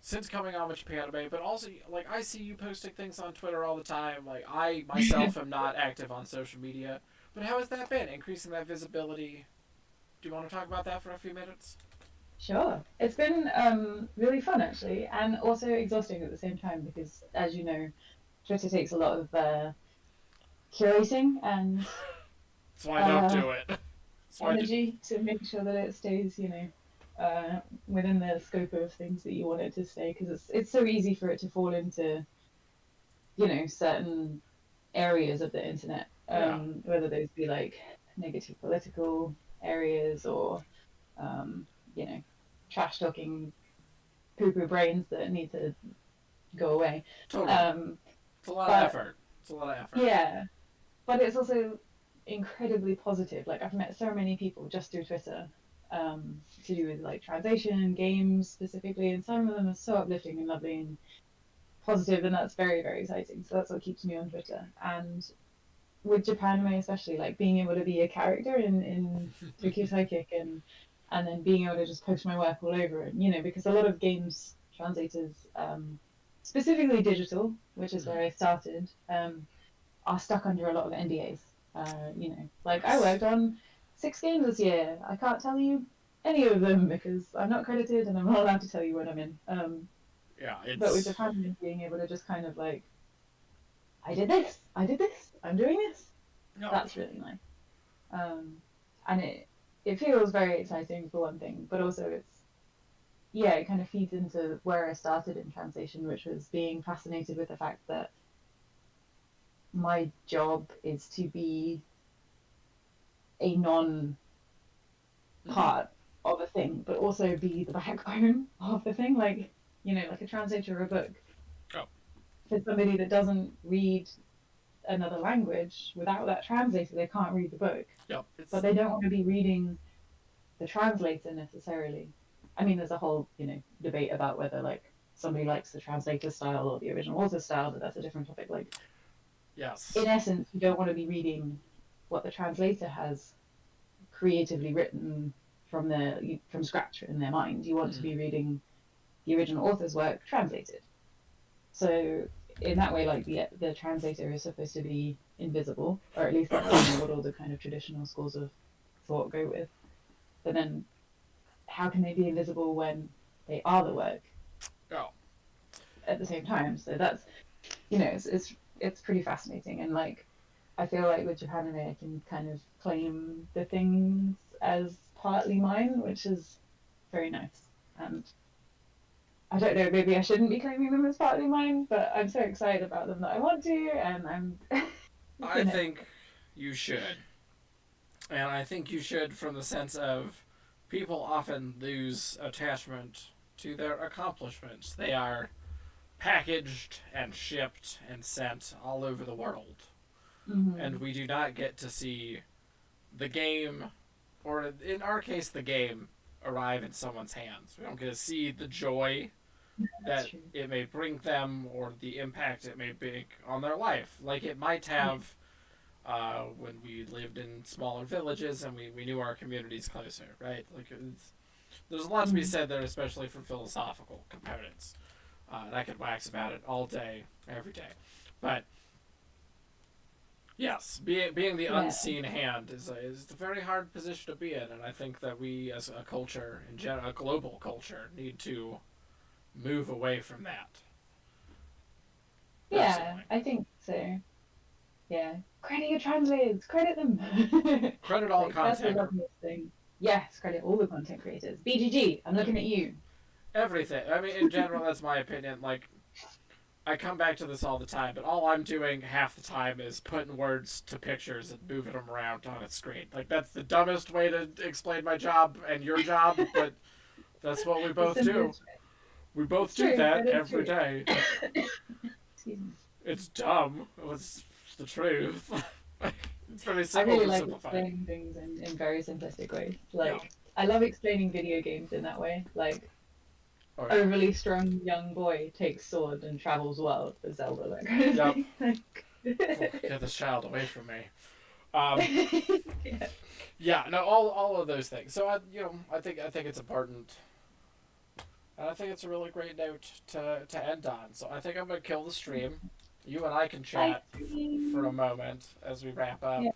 since coming on with Japanime, but also like I see you posting things on Twitter all the time. Like I myself am not active on social media, but how has that been? Increasing that visibility. Do you want to talk about that for a few minutes? Sure. It's been really fun actually, and also exhausting at the same time because, as you know, Twitter takes a lot of curating and That's why I don't uh, do it. That's why I do. energy to make sure that it stays, within the scope of things that you want it to stay. Because it's so easy for it to fall into, certain areas of the internet, Yeah, whether those be like negative political areas or, um, you know, trash talking poo poo brains that need to go away. totally. Um, It's a lot of but effort. It's a lot of effort. yeah, but it's also incredibly positive. Like I've met so many people just through Twitter, to do with like translation, games specifically, and some of them are so uplifting and lovely and positive, and that's very, very exciting. So that's what keeps me on Twitter. And with Japanime especially, like being able to be a character in Tokyo Psychic and then being able to just post my work all over it, because a lot of games translators, specifically digital, which is where I started, are stuck under a lot of NDAs. Like I Yes. worked on 6 games this year. I can't tell you any of them because I'm not credited and I'm not allowed to tell you what I'm in. Yeah, But with it's Japan, being able to just kind of like, I did this, I'm doing this. no. That's really nice. And it feels very exciting for one thing, but also it kind of feeds into where I started in translation, which was being fascinated with the fact that my job is to be a non Mm-hmm. part of a thing, but also be the backbone of the thing. Like, like a translator of a book. Oh, For somebody that doesn't read another language, without that translator, they can't read the book. yep. But It's they don't want to be reading the translator necessarily. I mean, there's a whole, debate about whether like somebody likes the translator style or the original author style, but that's a different topic. Like, in yes. essence, you don't want to be reading what the translator has creatively written from scratch in their mind. You want to Mm. be reading the original author's work translated. So in that way, like the translator is supposed to be invisible, or at least that's what all the kind of traditional schools of thought go with. But then, how can they be invisible when they are the work Oh, at the same time? So that's it's pretty fascinating, and like I feel like with Japanime, I can kind of claim the things as partly mine, which is very nice. And I don't know, maybe I shouldn't be claiming them as partly mine, but I'm so excited about them that I want to, and I'm, I you know, think you should, and I think you should from the sense of people often lose attachment to their accomplishments. They are packaged and shipped and sent all over the world, and mm-hmm. we do not get to see the game, or in our case, the game arrive in someone's hands. We don't get to see the joy That's that true. it may bring them or the impact it may make on their life. Like it might Yeah. have when we lived in smaller villages and we knew our communities closer, right? There's a lot to be Mm-hmm. said there, especially for philosophical components. And I could wax about it all day, every day. But yes, being the Yeah. unseen hand is a very hard position to be in, and I think that we, as a culture, in general, a global culture, need to move away from that. Yeah, Personally, I think so. Yeah. Credit your translators, credit them. credit all Like, that's the content, loveliest thing. Yes, credit all the content creators. BGG, I'm looking at you. everything. I mean, in general, that's my opinion. Like, I come back to this all the time, but all I'm doing half the time is putting words to pictures and moving them around on a screen. Like, that's the dumbest way to explain my job and your job, but that's what we The both do. simplest way. We both It's do true, that it is every true. day. Excuse me. It's dumb. It's the truth. It's very I simple really for like simplifying. explaining things in very simplistic ways. Yeah. Like, I love explaining video games in that way. Like, Oh yeah. overly strong young boy takes sword and travels world for Zelda, that kind of Yep. thing. Like, Get this child away from me. Um, Yeah. yeah, no, all of those things. So I think it's important, and I think it's a really great note to end on. So I think I'm gonna kill the stream. You and I can Bye. chat for a moment as we wrap up. Yeah.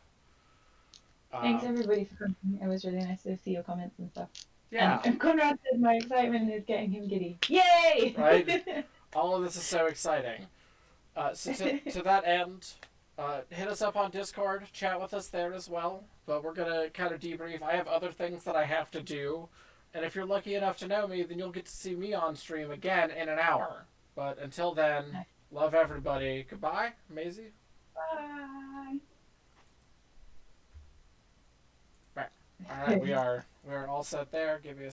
Thanks Um, everybody for coming. It was really nice to see your comments and stuff. yeah, And Conrad said my excitement is getting him giddy. Yay! right. All of this is so exciting. So to that end, hit us up on Discord, chat with us there as well. But we're gonna kind of debrief. I have other things that I have to do, and if you're lucky enough to know me, then you'll get to see me on stream again in an hour. But until then, love everybody. Goodbye, Maisie. Bye. Right. All right, we are all set there. Give me a